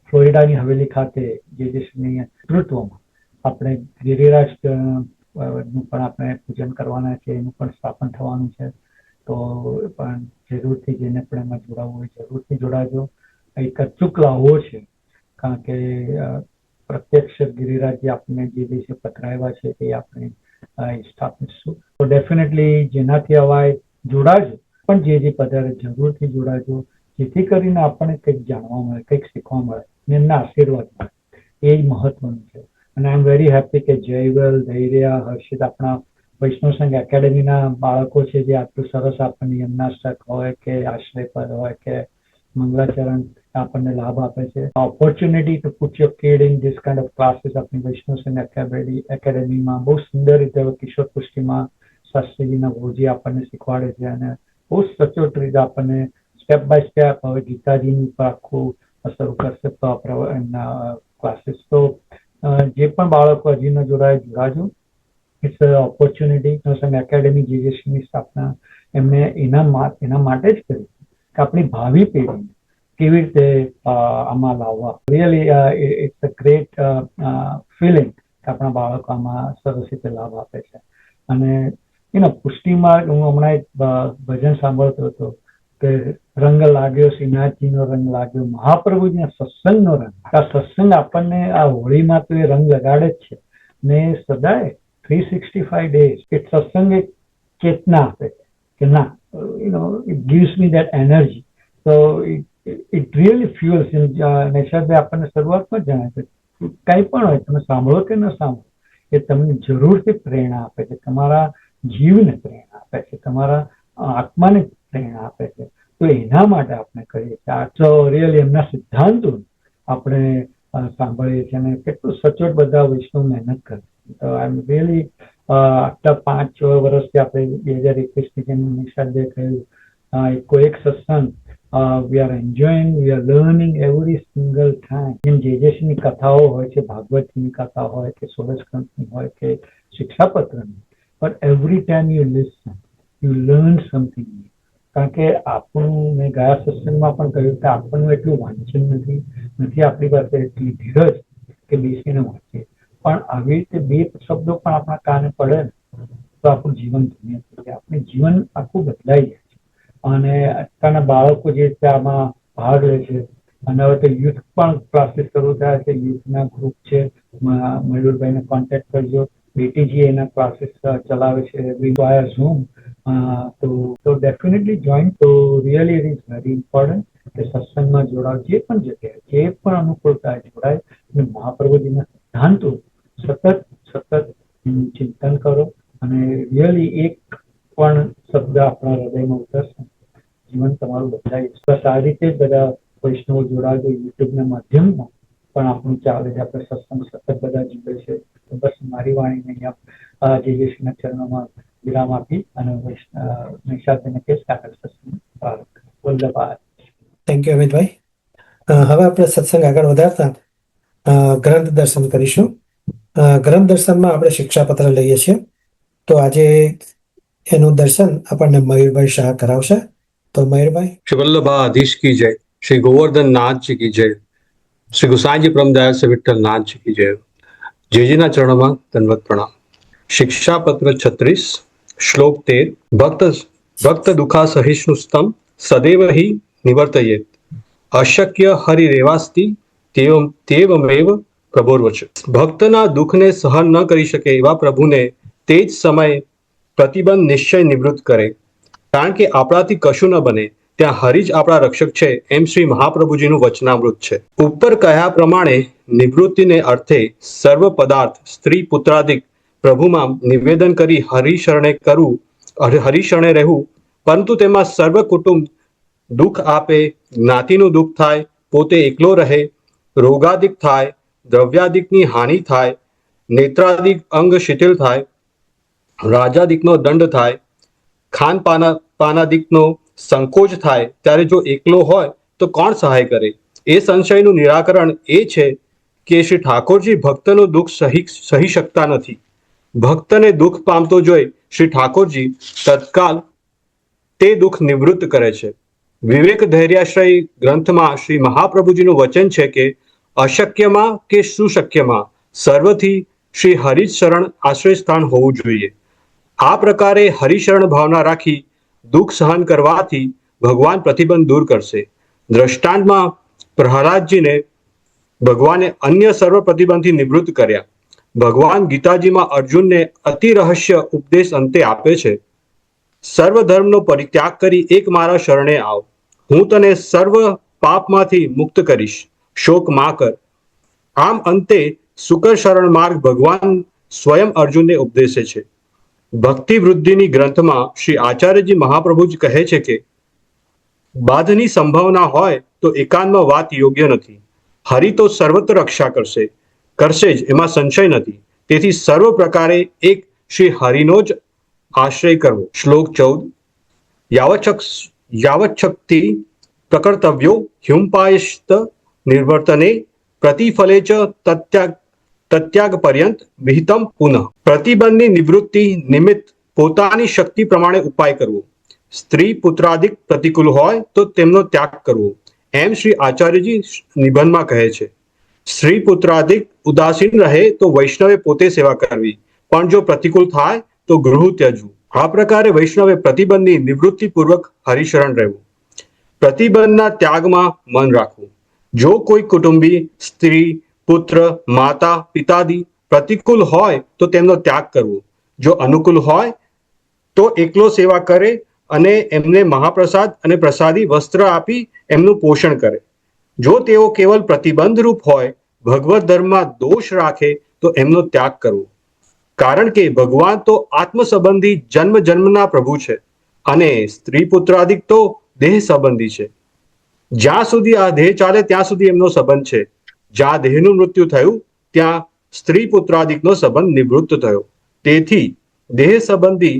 ફ્લોરિડાની હવેલી ખાતે જેજસની નેતૃત્વમાં આપણે ગિરિરાજ નું પણ આપણે પૂજન કરવાના છે. એનું પણ સ્થાપન થવાનું છે. તો પણ જરૂરથી જેને પણ એમાં જોડાવવું હોય જરૂરથી જોડાજો. એક અચૂક લાવવો છે, કારણ કે પ્રત્યક્ષ ગિરિરાજ જે આપણને જે દિવસે પધરાવ્યા છે તે આપણે સ્થાપીશું. તો ડેફિનેટલી જેનાથી અવાય જોડાજો, પણ જે પધારે જરૂરથી જોડાજો, જેથી કરીને આપણને કંઈક જાણવા મળે, કંઈક શીખવા મળે ને એમના આશીર્વાદ મળે. એ જ મહત્વનું છે. અને આઈ એમ વેરી હેપી કે જયવલ, ધૈર્ય, હર્ષિત આપણા વૈષ્ણવ સંઘ એકેડેમીના બાળકો છે જે આટલું સરસ આપણને યમનાષ્ટક હોય કે આશ્રયપદ હોય કે મંગલાચરણ આપણને લાભ આપે છે. Opportunity two put your kid in this kind of classes આપણી વૈષ્ણવ સંઘ એકેડેમીમાં બહુ સુંદર રીતે કિશોર પુષ્ટિમાં શાસ્ત્રીજીના ગુરુજી આપણને શીખવાડે છે અને બહુ સચોટ રીતે આપણને સ્ટેપ બાય સ્ટેપ હવે ગીતાજીની ઉપર આખું શરૂ કરશે તો એમના ક્લાસીસ. તો જે પણ બાળકો હજી ન જોડાજો. It's opportunity. સંઘ એકેડેમી જેજેસીની સ્થાપના એમને એના માટે જ કરી કે આપણી ભાવિ પેઢીને કેવી રીતે આમાં લાવવા. Really it's a great feeling કે આપણા બાળકો આમાં સરસ રીતે લાભ આપે છે. અને પુષ્ટિમાં હું હમણાં એક ભજન સાંભળતો હતો કે રંગ લાગ્યો શ્રીનાથજીનો રંગ લાગ્યો, મહાપ્રભુજીના સત્સંગનો રંગ. આ સત્સંગ આપણને આ હોળીમાં તો એ રંગ લગાડે જ છે ને સદાય 365 days એ સત્સંગ એક ચેતના આપે છે કે ના, it gives me that energy. So it really fuels. નૈશાદભાઈ આપણને શરૂઆતમાં જ જણાવે છે કંઈ પણ હોય તમે સાંભળો કે ન સાંભળો એ તમને જરૂરથી પ્રેરણા આપે છે, તમારા જીવને પ્રેરણા આપે છે, તમારા આત્માને પ્રેરણા આપે છે. તો એના માટે આપણે કરીએ છીએ. તો રિયલી એમના સિદ્ધાંતો આપણે સાંભળીએ છીએ અને કેટલું સચોટ બધા વૈષ્ણવ મહેનત કરે છે. તો આઈ એમ રિયલી આટલા 5-6 વર્ષથી આપણે 2021ની જેમ નિશાદે કહ્યું એક સત્સંગ we are enjoying, we are learning every single time. જેમ જેજેસીની કથાઓ હોય છે, ભાગવતજીની કથા હોય કે સોળસગ્રંથની હોય કે શિક્ષાપત્રની, but every time you listen you learn something new. કારણ કે આપણું મેં ગયા સત્સંગમાં પણ કહ્યું કે આપણનું એટલું વાંચન નથી આપણી પાસે એટલી ધીરજ કે બેસીને વાંચીએ. પણ આવી રીતે બે શબ્દો પણ આપણા કાને પડે ને તો આપણું જીવન ધન્ય થઈ જાય, આપણું જીવન આખું બદલાઈ જાય છે. અને અત્યારના બાળકો જે રીતે આમાં ભાગ લે છે, અને હવે તો યુથ પણ ક્લાસીસ શરૂ થયા છે, યુથના ગ્રુપ છે, મયુરભાઈને કોન્ટેક્ટ કરજો, બેટીજી એના ક્લાસીસ ચલાવે છે વાયા ઝૂમ. તો ડેફિનેટલી જોઈન. તો really it is very important કે સત્સંગમાં જોડાવ, જે પણ જગ્યાએ જે પણ અનુકૂળતા જોડાય અને મહાપ્રભુજીના સિદ્ધાંતો સતત ચિંતન કરો, અને રિયલી એક પણ શબ્દ આપણા હૃદયમાં ઉતરશે, જીવન તમારું બદલાય. બસ આ રીતે જ બધા વૈષ્ણવો જોડાજો. યુટ્યુબના માધ્યમમાં પણ આપણું ચાલે છે, આપણે સત્સંગ સતત બધા જીવે છે. તો બસ મારી વાણીને અહીંયા જે શ્રીના ચરણોમાં વિરામ આપી અને નિશાબેને કહીશ કે આગળ સત્સંગ પ્રારંભ કરો. વલ્લભાય. Thank you Amitbhai. હવે આપણે સત્સંગ આગળ વધારતા ગ્રંથ દર્શન કરીશું. ગ્રંથ દર્શનમાં આપણે શિક્ષાપત્ર લઈએ છીએ, તો આજે એનું દર્શન આપણને મયુરભાઈ શાહ કરાવશે. તો મયુરભાઈ. श्री वल्लभाधीश की जय, श्री गोवर्धन नाथ जी की जय, श्री गुसाई परमदयाल से विठ्ठल नाथ जी की जय. जेजीना चरणों में दंडवत प्रणाम. शिक्षा पत्र 36 श्लोक 13. भक्त दुखा सहिष्णुस्तम सदैव ही निवर्तयेत, अशक्य हरिरेवास्ति तेवमेव प्रभुर्वच. भक्तना दुखने सहन न કરી શકે એવા પ્રભુને તે જ સમયે પ્રતિબંધ નિશ્ચય નિવૃત્ત કરે, કારણ કે આપણાથી કશું ન બને ત્યાં હરિ જ આપણા રક્ષક છે, એમ શ્રી મહાપ્રભુજીનું વચનામૃત છે. ઉપર કહ્યા પ્રમાણે નિવૃત્તિને અર્થે સર્વ પદાર્થ સ્ત્રી પુત્રાદિક પ્રભુમાં નિવેદન કરી હરિશરણે રહેવું, પરંતુ તેમાં સર્વ કુટુંબ દુઃખ આપે, જ્ઞાતિનું દુઃખ થાય, પોતે એકલો રહે, રોગાદિક થાય, દ્રવ્યાદિકની હાનિ થાય, નેત્રાદિક અંગ શિથિલ થાય, રાજાદિકનો દંડ થાય, પાનાદિકનો સંકોચ થાય, ત્યારે જો એકલો હોય તો કોણ સહાય કરે? એ સંશયનું નિરાકરણ એ છે કે શ્રી ઠાકોરજી ભક્તનું દુઃખ સહી શકતા નથી. ભક્તને દુઃખ પામતો જોઈ શ્રી ઠાકોરજી તત્કાલ તે દુઃખ નિવૃત્ત કરે છે. વિવેક ધૈર્યાશ્રય ગ્રંથમાં શ્રી મહાપ્રભુજીનું વચન છે કે અશક્યમાં કે સુશક્યમાં સર્વથી શ્રી હરિ શરણ આશ્રય સ્થાન હોવું જોઈએ. આ પ્રકારે હરિશરણ ભાવના રાખી દુઃખ સહન કરવાથી ભગવાન પ્રતિબંધ દૂર કરશે. દ્રષ્ટાંતમાં પ્રહલાદજીને ભગવાને અન્ય સર્વ પ્રતિબંધથી નિવૃત્ત કર્યા. ભગવાન ગીતાજીમાં અર્જુનને અતિ રહસ્ય ઉપદેશ અંતે આપે છે, સર્વ ધર્મનો પરિત્યાગ કરી એક મારા શરણે આવ, હું તને સર્વ પાપમાંથી મુક્ત કરીશ, શોક મા કર. આમ અંતે શુકર શરણ માર્ગ ભગવાન સ્વયં અર્જુનને ઉપદેશે છે. ભક્તિ વૃદ્ધિની ગ્રંથમાં શ્રી આચાર્યજી મહાપ્રભુ જ કહે છે કે બાધની સંભાવના હોય તો એકાંતમાં વાત યોગ્ય નથી. હરિ તો સર્વત્ર રક્ષા કરશે જ, એમાં સંશય નથી. તેથી સર્વ પ્રકારે એક શ્રી હરિનો જ આશ્રય કરવો. શ્લોક 14. યાવચ્છક્તિ પ્રકર્તવ્યો હ્યુંપાયસ્ત નિર્વર્તને પ્રતિફલે ચ તત્યાગ પર્યંત વિહિતમ પુનઃ. પ્રતિબંધની નિવૃત્તિ નિમિત્ત પોતાની શક્તિ પ્રમાણે ઉપાય કરવો. સ્ત્રી પુત્રાદિક પ્રતિકૂળ હોય તો તેમનો ત્યાગ કરવો, એમ શ્રી આચાર્યજી નિબંધમાં કહે છે. સ્ત્રી પુત્રાદિક ઉદાસીન રહે તો વૈષ્ણવે પોતે સેવા કરવી, પણ જો પ્રતિકૂળ થાય તો ગૃહ ત્યજવું. આ પ્રકારે વૈષ્ણવે પ્રતિબંધની નિવૃત્તિ પૂર્વક હરિશરણ રહેવું, પ્રતિબંધના ત્યાગમાં મન રાખવું. જો કોઈ કુટુંબી સ્ત્રી પુત્ર માતા પિતાદી પ્રતિકૂળ હોય તો તેમનો ત્યાગ કરવો. જો અનુકૂળ હોય તો એકલો સેવા કરે અને એમને મહાપ્રસાદ અને પ્રસાદી વસ્ત્ર આપી એમનું પોષણ કરે. જો તેઓ કેવલ પ્રતિબંધરૂપ હોય, ભગવત ધર્મમાં દોષ રાખે તો એમનો ત્યાગ કરવો. કારણ કે ભગવાન તો આત્મ સંબંધી જન્મ જન્મના પ્રભુ છે અને સ્ત્રી પુત્રાદિક તો દેહ સંબંધી છે. જ્યાં સુધી આ દેહ ચાલે ત્યાં સુધી એમનો સંબંધ છે. જ્યાં દેહનું મૃત્યુ થયું ત્યાં સ્ત્રી પુત્રાદિકનો સંબંધ નિવૃત્ત થયો. તેથી દેહ સંબંધી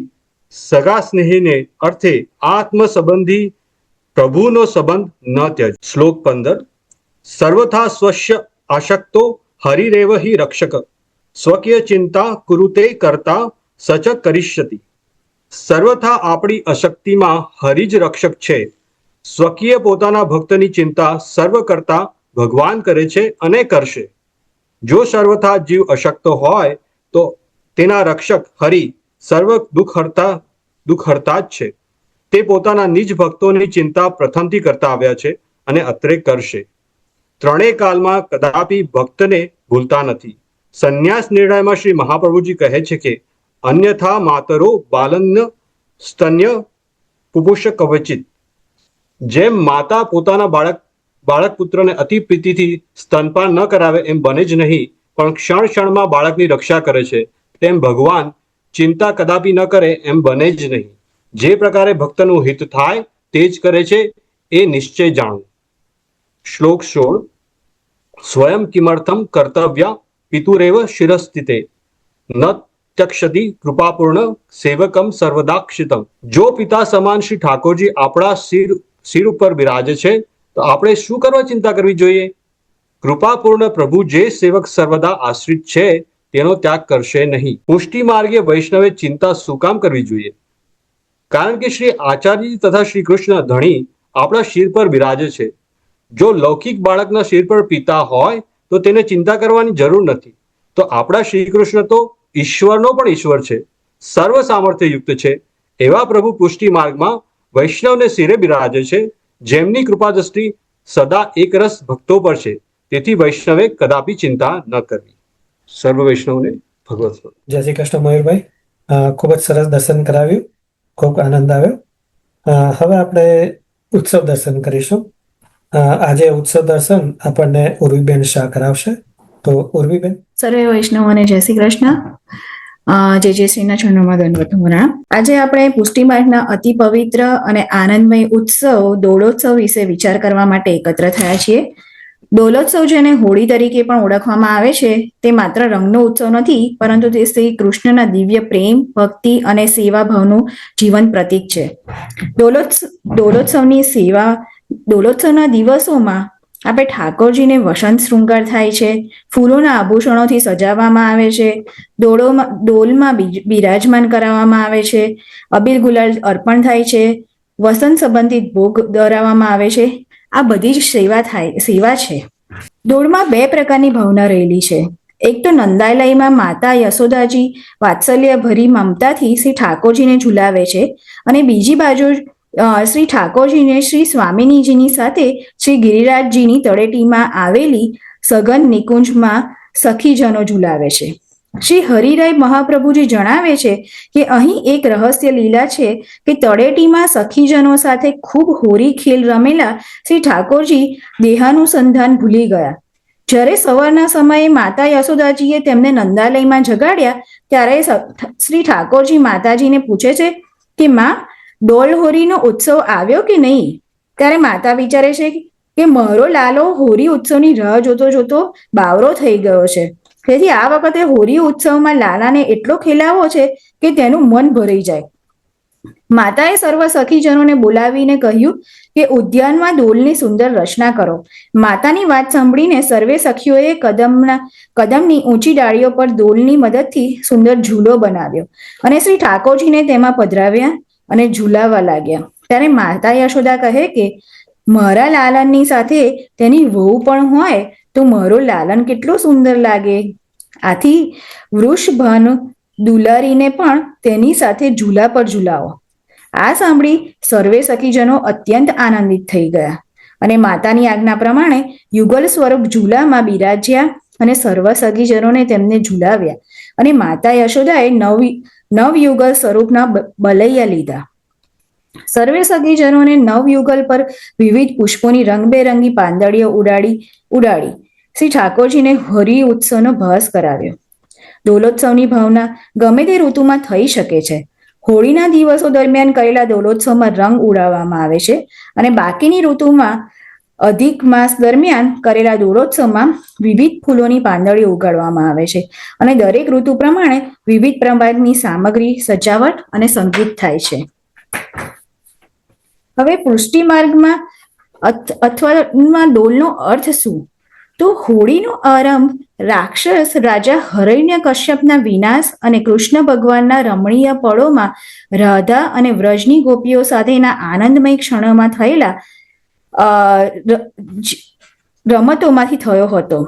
સગા સ્નેહીને અર્થે આત્મ સંબંધી પ્રભુનો સંબંધ ન ત્યજ. શ્લોક 15. સર્વથા સ્વસ્ય આશક્તો હરિરેવ હિ રક્ષક, સ્વકીય ચિંતા કુરુતે કરતા સચ કરિષ્યતિ. સર્વથા આપણી અશક્તિમાં હરિ જ રક્ષક છે. સ્વકીય પોતાના ભક્તની ચિંતા સર્વ કરતા ભગવાન કરે છે અને કરશે. જો સર્વથા જીવ અશક્ત હોય તો તેના રક્ષક હરિ સર્વ દુઃખ હરતા જ છે. તે પોતાના નિજ ભક્તોની ચિંતા પ્રથમથી કરતા આવ્યા છે અને અત્રે કરશે. ત્રણેય કાળમાં કદાપી ભક્તને ભૂલતા નથી. સંન્યાસ નિર્ણયમાં શ્રી મહાપ્રભુજી કહે છે કે અન્યથા માતરો બાલન્ય સ્તન્ય પુપુષ કવચિત. જેમ માતા પોતાના બાળક પુત્રને અતિ પ્રીતિથી સ્તનપાન ન કરાવે એમ બને જ નહીં, પણ ક્ષણ ક્ષણમાં બાળકની રક્ષા કરે છે, તેમ ભગવાન ચિંતા કદાપી ન કરે એમ બને જ નહીં. જે પ્રકારે ભક્તનું હિત થાય તે જ કરે છે એ નિશ્ચય જાણવું. શ્લોક 16. સ્વયં કિમર્થમ કર્તવ્ય પિતુરેવ શિરસ્થિતે ન ત્યક્ષતિ કૃપાપૂર્ણ સેવકમ સર્વદાક્ષિતમ. જો પિતા સમાન શ્રી ઠાકોરજી આપણા શિર ઉપર બિરાજે છે તો આપણે શું કરવા ચિંતા કરવી જોઈએ? કૃપાપૂર્ણ પ્રભુ જે સેવક સર્વદા આશ્રિત છે તેનો ત્યાગ કરશે નહીં. પુષ્ટિ માર્ગે વૈષ્ણવે ચિંતા શું કામ કરવી જોઈએ? કારણ કે શ્રી આચાર્યજી તથા શ્રી કૃષ્ણ ધણી આપણા શિર પર બિરાજે છે. જો લૌકિક બાળકના શિર પર પિતા હોય તો તેને ચિંતા કરવાની જરૂર નથી. તો આપણા શ્રી કૃષ્ણ તો ઈશ્વરનો પણ ઈશ્વર છે, સર્વ સામર્થ્ય યુક્ત છે. એવા પ્રભુ પુષ્ટિ માર્ગમાં વૈષ્ણવને શિરે બિરાજે છે, જેમની કૃપા દ્રષ્ટિ સદા એકરસ ભક્તો પર છે. તેથી વૈષ્ણવે કદાપી ચિંતા ન કરવી. સર્વ વૈષ્ણવને ભગવત સ્વરૂપ. જય શ્રી કૃષ્ણ મયુરભાઈ. ખૂબ જ સરસ દર્શન કરાવ્યું, ખૂબ આનંદ આવ્યો. હવે આપણે ઉત્સવ દર્શન કરીશું. આજે ઉત્સવ દર્શન આપણને ઉર્વીબેન શાહ કરાવશે. તો ઉર્વીબેન. સર્વે વૈષ્ણવોને જય શ્રી કૃષ્ણ. જે શ્રીના ચરણોમાં દંડવત પ્રણામ. આજે આપણે પુષ્ટિ માર્ગના અતિ પવિત્ર અને આનંદમય ઉત્સવ દોલોત્સવ વિશે વિચાર કરવા માટે એકત્ર થયા છીએ. દોલોત્સવ જેને હોળી તરીકે પણ ઓળખવામાં આવે છે તે માત્ર રંગનો ઉત્સવ નથી, પરંતુ તે શ્રી કૃષ્ણના દિવ્ય પ્રેમ, ભક્તિ અને સેવા ભાવનું જીવંત પ્રતીક છે. દોલોત્સવના દિવસોમાં આપણે ઠાકોરજીને વસંત શૃંગાર થાય છે, ફૂલોના આભૂષણોથી સજાવવામાં આવે છે, ડોલમાં બિરાજમાન કરાવવામાં આવે છે, અબીલ ગુલાલ અર્પણ થાય છે, વસંત સંબંધિત ભોગ ધરાવવામાં આવે છે. આ બધી જ સેવા છે. દોડમાં બે પ્રકારની ભાવના રહેલી છે. એક તો નંદાલયમાં માતા યશોદાજી વાત્સલ્ય ભરી મમતાથી શ્રી ઠાકોરજીને ઝુલાવે છે, અને બીજી બાજુ શ્રી ઠાકોરજીને શ્રી સ્વામિનીજીની સાથે શ્રી ગિરિરાજજીની તળેટીમાં આવેલી સઘન નિકુંજમાં સખીજનો ઝુલાવે છે. શ્રી હરિરાય મહાપ્રભુજી જણાવે છે કે અહીં એક રહસ્ય લીલા છે કે તળેટીમાં સખીજનો સાથે ખૂબ હોરી ખેલ રમેલા શ્રી ઠાકોરજી દેહાનુસંધાન ભૂલી ગયા. જ્યારે સવારના સમયે માતા યશોદાજીએ તેમને નંદાલયમાં જગાડ્યા ત્યારે શ્રી ઠાકોરજી માતાજીને પૂછે છે કે માં, ડોલ હોરીનો ઉત્સવ આવ્યો કે નહીં? ત્યારે માતા વિચારે છે કે મારો લાલો હોરી ઉત્સવની રાહ જોતો જોતો બાવરો થઈ ગયો છે, તેથી આ વખતે હોરી ઉત્સવમાં લાલાને એટલો ખેલાવો છે કે તેનું મન ભરાઈ જાય. માતાએ સર્વ સખીજનોને બોલાવીને કહ્યું કે ઉદ્યાનમાં ડોલની સુંદર રચના કરો. માતાની વાત સાંભળીને સર્વે સખીઓએ કદમની ઊંચી ડાળીઓ પર ડોલની મદદથી સુંદર ઝૂલો બનાવ્યો અને શ્રી ઠાકોરજીને તેમાં પધરાવ્યા અને ઝૂલાવા લાગ્યા. ત્યારે માતા યશોદા કહે કે મારા લાલનની સાથે તેની વહુ પણ હોય તો મારો લાલન કેટલો સુંદર લાગે. આથી વૃષભાન દુલારીને પણ તેની સાથે ઝૂલા પર ઝૂલાવો. આ સાંભળી સર્વે સખીજનો અત્યંત આનંદિત થઈ ગયા અને માતાની આજ્ઞા પ્રમાણે યુગલ સ્વરૂપ ઝૂલામાં બિરાજ્યા અને સર્વ સખીજનોને તેમને ઝૂલાવ્યા અને માતા યશોદાએ નવયુગલ સ્વરૂપના બલૈયા લીધા. સર્વે સખીજનોને નવયુગલ પર વિવિધ પુષ્પોની રંગબેરંગી પાંદડીઓ ઉડાડી શ્રી ઠાકોરજીને હરિ ઉત્સવનો ભાસ કરાવ્યો. દોલોત્સવની ભાવના ગમે તે ઋતુમાં થઈ શકે છે. હોળીના દિવસો દરમિયાન કરેલા દોલોત્સવમાં રંગ ઉડાવવામાં આવે છે અને બાકીની ઋતુમાં અધિક માસ દરમિયાન કરેલા દોલોત્સવમાં વિવિધ ફૂલોની પાંદડીઓ ઉગાડવામાં આવે છે અને દરેક ઋતુ પ્રમાણે વિવિધ પ્રકારની સામગ્રી, સજાવટ અને સંગીત થાય છે. હવે પુષ્ટિ માર્ગમાં અથવા ડોલનો અર્થ શું? તો હોળીનો આરંભ રાક્ષસ રાજા હરણ્ય કશ્યપના વિનાશ અને કૃષ્ણ ભગવાનના રમણીય પળોમાં રાધા અને વ્રજની ગોપીઓ સાથેના આનંદમય ક્ષણોમાં થયેલા રમતોમાંથી થયો હતો.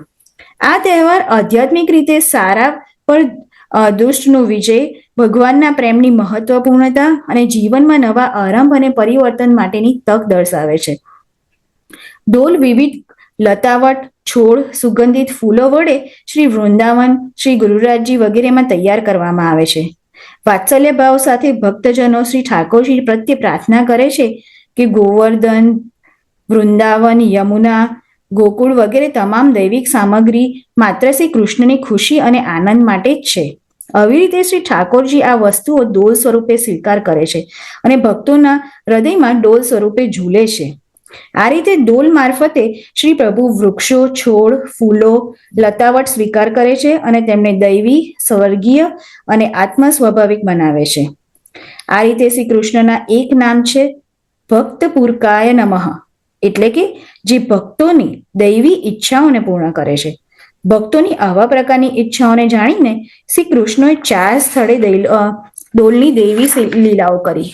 આ તહેવાર આધ્યાત્મિક રીતે સારા પર દુષ્ટનો વિજય, ભગવાનના પ્રેમની મહત્વપૂર્ણતા અને જીવનમાં નવા આરંભ અને પરિવર્તન માટેની તક દર્શાવે છે. ડોલ વિવિધ લતાવટ, છોડ, સુગંધિત ફૂલો વડે શ્રી વૃંદાવન, શ્રી ગુરુરાજજી વગેરેમાં તૈયાર કરવામાં આવે છે. વાત્સલ્ય ભાવ સાથે ભક્તજનો શ્રી ઠાકોરજી પ્રત્યે પ્રાર્થના કરે છે કે ગોવર્ધન, વૃંદાવન, યમુના, ગોકુળ વગેરે તમામ દૈવિક સામગ્રી માત્ર શ્રી કૃષ્ણની ખુશી અને આનંદ માટે જ છે. આવી રીતે શ્રી ઠાકોરજી આ વસ્તુઓ ડોલ સ્વરૂપે સ્વીકાર કરે છે અને ભક્તોના હૃદયમાં ડોલ સ્વરૂપે ઝૂલે છે. આ રીતે ડોલ મારફતે શ્રી પ્રભુ વૃક્ષો, છોડ, ફૂલો, લતાવટ સ્વીકાર કરે છે અને તેમને દૈવી, સ્વર્ગીય અને આત્મ સ્વાભાવિક બનાવે છે. આ રીતે શ્રી કૃષ્ણના એક નામ છે ભક્ત પૂરકાય નમઃ, એટલે કે જે ભક્તોની દૈવી ઈચ્છાઓને પૂર્ણ કરે છે. ભક્તોની આવા પ્રકારની ઈચ્છાઓને જાણીને શ્રી કૃષ્ણએ 4 સ્થળે ડોલની દૈવી લીલાઓ કરી.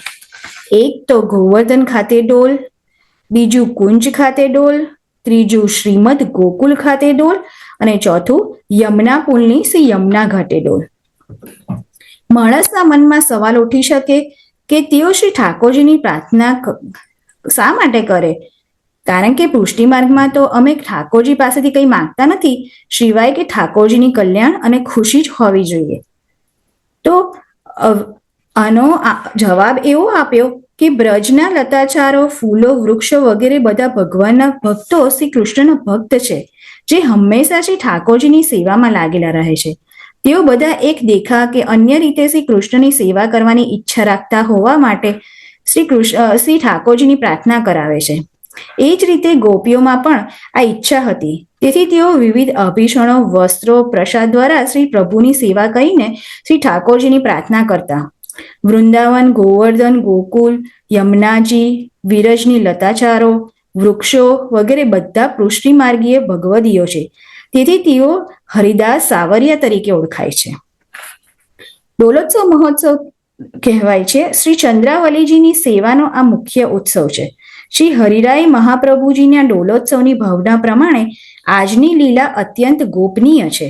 એક તો ગોવર્ધન ખાતે ડોલ, બીજું કુંજ ખાતે ડોલ, ત્રીજું શ્રીમદ ગોકુલ ખાતે ડોલ અને ચોથું યમુના પુલની શ્રી યમુના ઘાટે ડોલ. માણસના મનમાં સવાલ ઉઠી શકે કે તેઓ શ્રી ઠાકોરજીની પ્રાર્થના શા માટે કરે? કારણ કે પુષ્ટિ માર્ગમાં તો અમે ઠાકોરજી પાસેથી કંઈ માંગતા નથી સિવાય કે ઠાકોરજીની કલ્યાણ અને ખુશી જ હોવી જોઈએ. તો આનો જવાબ એવો આપ્યો કે બ્રજના લતાચારો, ફૂલો, વૃક્ષો વગેરે બધા ભગવાનના ભક્તો શ્રી કૃષ્ણના ભક્ત છે, જે હંમેશા શ્રી ઠાકોરજીની સેવામાં લાગેલા રહે છે. તેઓ બધા એક દેખા કે અન્ય રીતે શ્રી કૃષ્ણની સેવા કરવાની ઈચ્છા રાખતા હોવા માટે શ્રી ઠાકોરજીની પ્રાર્થના કરાવે છે. એ જ રીતે ગોપીઓમાં પણ આ ઈચ્છા હતી. તેથી તેઓ વિવિધ આભૂષણો, વસ્ત્રો, પ્રસાદ દ્વારા શ્રી પ્રભુની સેવા કરીને શ્રી ઠાકોરજીની પ્રાર્થના કરતા. વૃંદાવન, ગોવર્ધન, ગોકુલ, યમુનાજી, વિરજની લતાચારો, વૃક્ષો વગેરે બધા પૃષ્ટિ માર્ગીય ભગવદીઓ છે. તેથી તેઓ હરિદાસ સાવરિયા તરીકે ઓળખાય છે. ડોલોત્સવ મહોત્સવ કહેવાય છે શ્રી ચંદ્રાવલીજીની સેવાનો આ મુખ્ય ઉત્સવ છે. શ્રી હરિરાય મહાપ્રભુજીના ડોલોત્સવની ભાવના પ્રમાણે આજની લીલા અત્યંત ગોપનીય છે.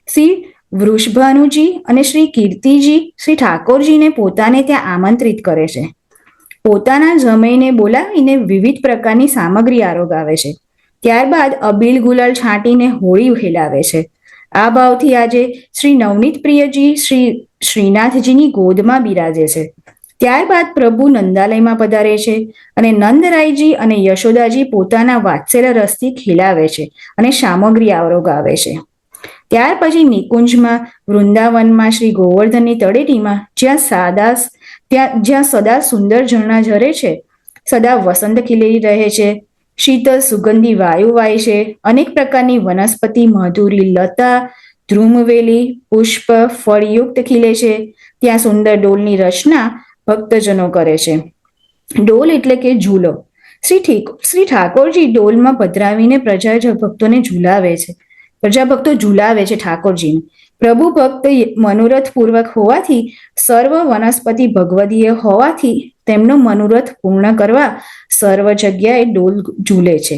શ્રી વૃષભાનુજી અને શ્રી કીર્તિજી શ્રી ઠાકોરજીને પોતાને ત્યાં આમંત્રિત કરે છે. પોતાના જમઈને બોલાવીને વિવિધ પ્રકારની સામગ્રી આરોગાવે છે. ત્યારબાદ અબીલ ગુલાલ છાંટીને હોળી ખેલાવે છે. આ ભાવથી આજે શ્રી નવનીત પ્રિયજી શ્રી શ્રીનાથજીની ગોદમાં બિરાજે છે. ત્યારબાદ પ્રભુ નંદાલયમાં પધારે છે અને નંદરાયજી અને યશોદાજી પોતાના વાત્સલ્ય રસથી ખેલાવે છે અને સામગ્રી આરોગાવે છે. ત્યાર પછી નિકુંજમાં, વૃંદાવનમાં, શ્રી ગોવર્ધનની તળેટીમાં જ્યાં સદા સુંદર ઝરણા ઝરે છે, સદા વસંત ખીલી રહે છે, શીતળ સુગંધી વાયુ વાય છે, અનેક પ્રકારની વનસ્પતિ, માધુરી, લતા, ધ્રુમવેલી, પુષ્પ, ફળયુક્ત ખીલે છે, ત્યાં સુંદર ડોલની રચના ભક્તજનો કરે છે. ડોલ એટલે કે ઝૂલો. શ્રી ઠાકોરજી ડોલમાં પધરાવીને ભક્તોને ઝૂલાવે છે. પ્રજાભક્તો ઝૂલાવે છે ઠાકોરજીને. પ્રભુ ભક્ત મનોરથ પૂર્વક હોવાથી, સર્વ વનસ્પતિ ભગવદીય હોવાથી તેમનો મનોરથ પૂર્ણ કરવા સર્વ જગ્યાએ ડોલ ઝૂલે છે.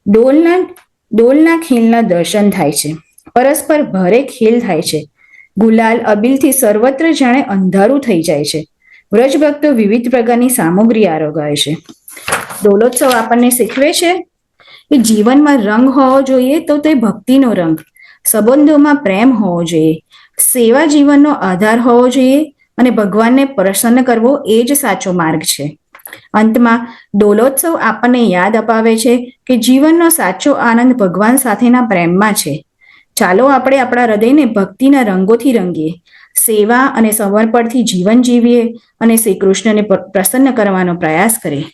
ડોલના ખેલના દર્શન થાય છે. પરસ્પર ભારે ખેલ થાય છે. ગુલાલ અબીલથી સર્વત્ર જાણે અંધારું થઈ જાય છે. વ્રજભક્તો વિવિધ પ્રકારની સામગ્રી આરોગાવે છે. ડોલોત્સવ આપણને શીખવે છે કે જીવનમાં રંગ હોવો જોઈએ તો તે ભક્તિનો રંગ, સંબંધોમાં પ્રેમ હોવો જોઈએ, સેવા જીવનનો આધાર હોવો જોઈએ અને ભગવાનને પ્રસન્ન કરવો એ જ સાચો માર્ગ છે. અંતમાં ડોલોત્સવ આપણને યાદ અપાવે છે કે જીવનનો સાચો આનંદ ભગવાન સાથેના પ્રેમમાં છે. ચાલો આપણે આપણા હૃદયને ભક્તિના રંગોથી રંગીએ, સેવા અને સમર્પણથી જીવન જીવીએ અને શ્રી કૃષ્ણને પ્રસન્ન કરવાનો પ્રયાસ કરીએ.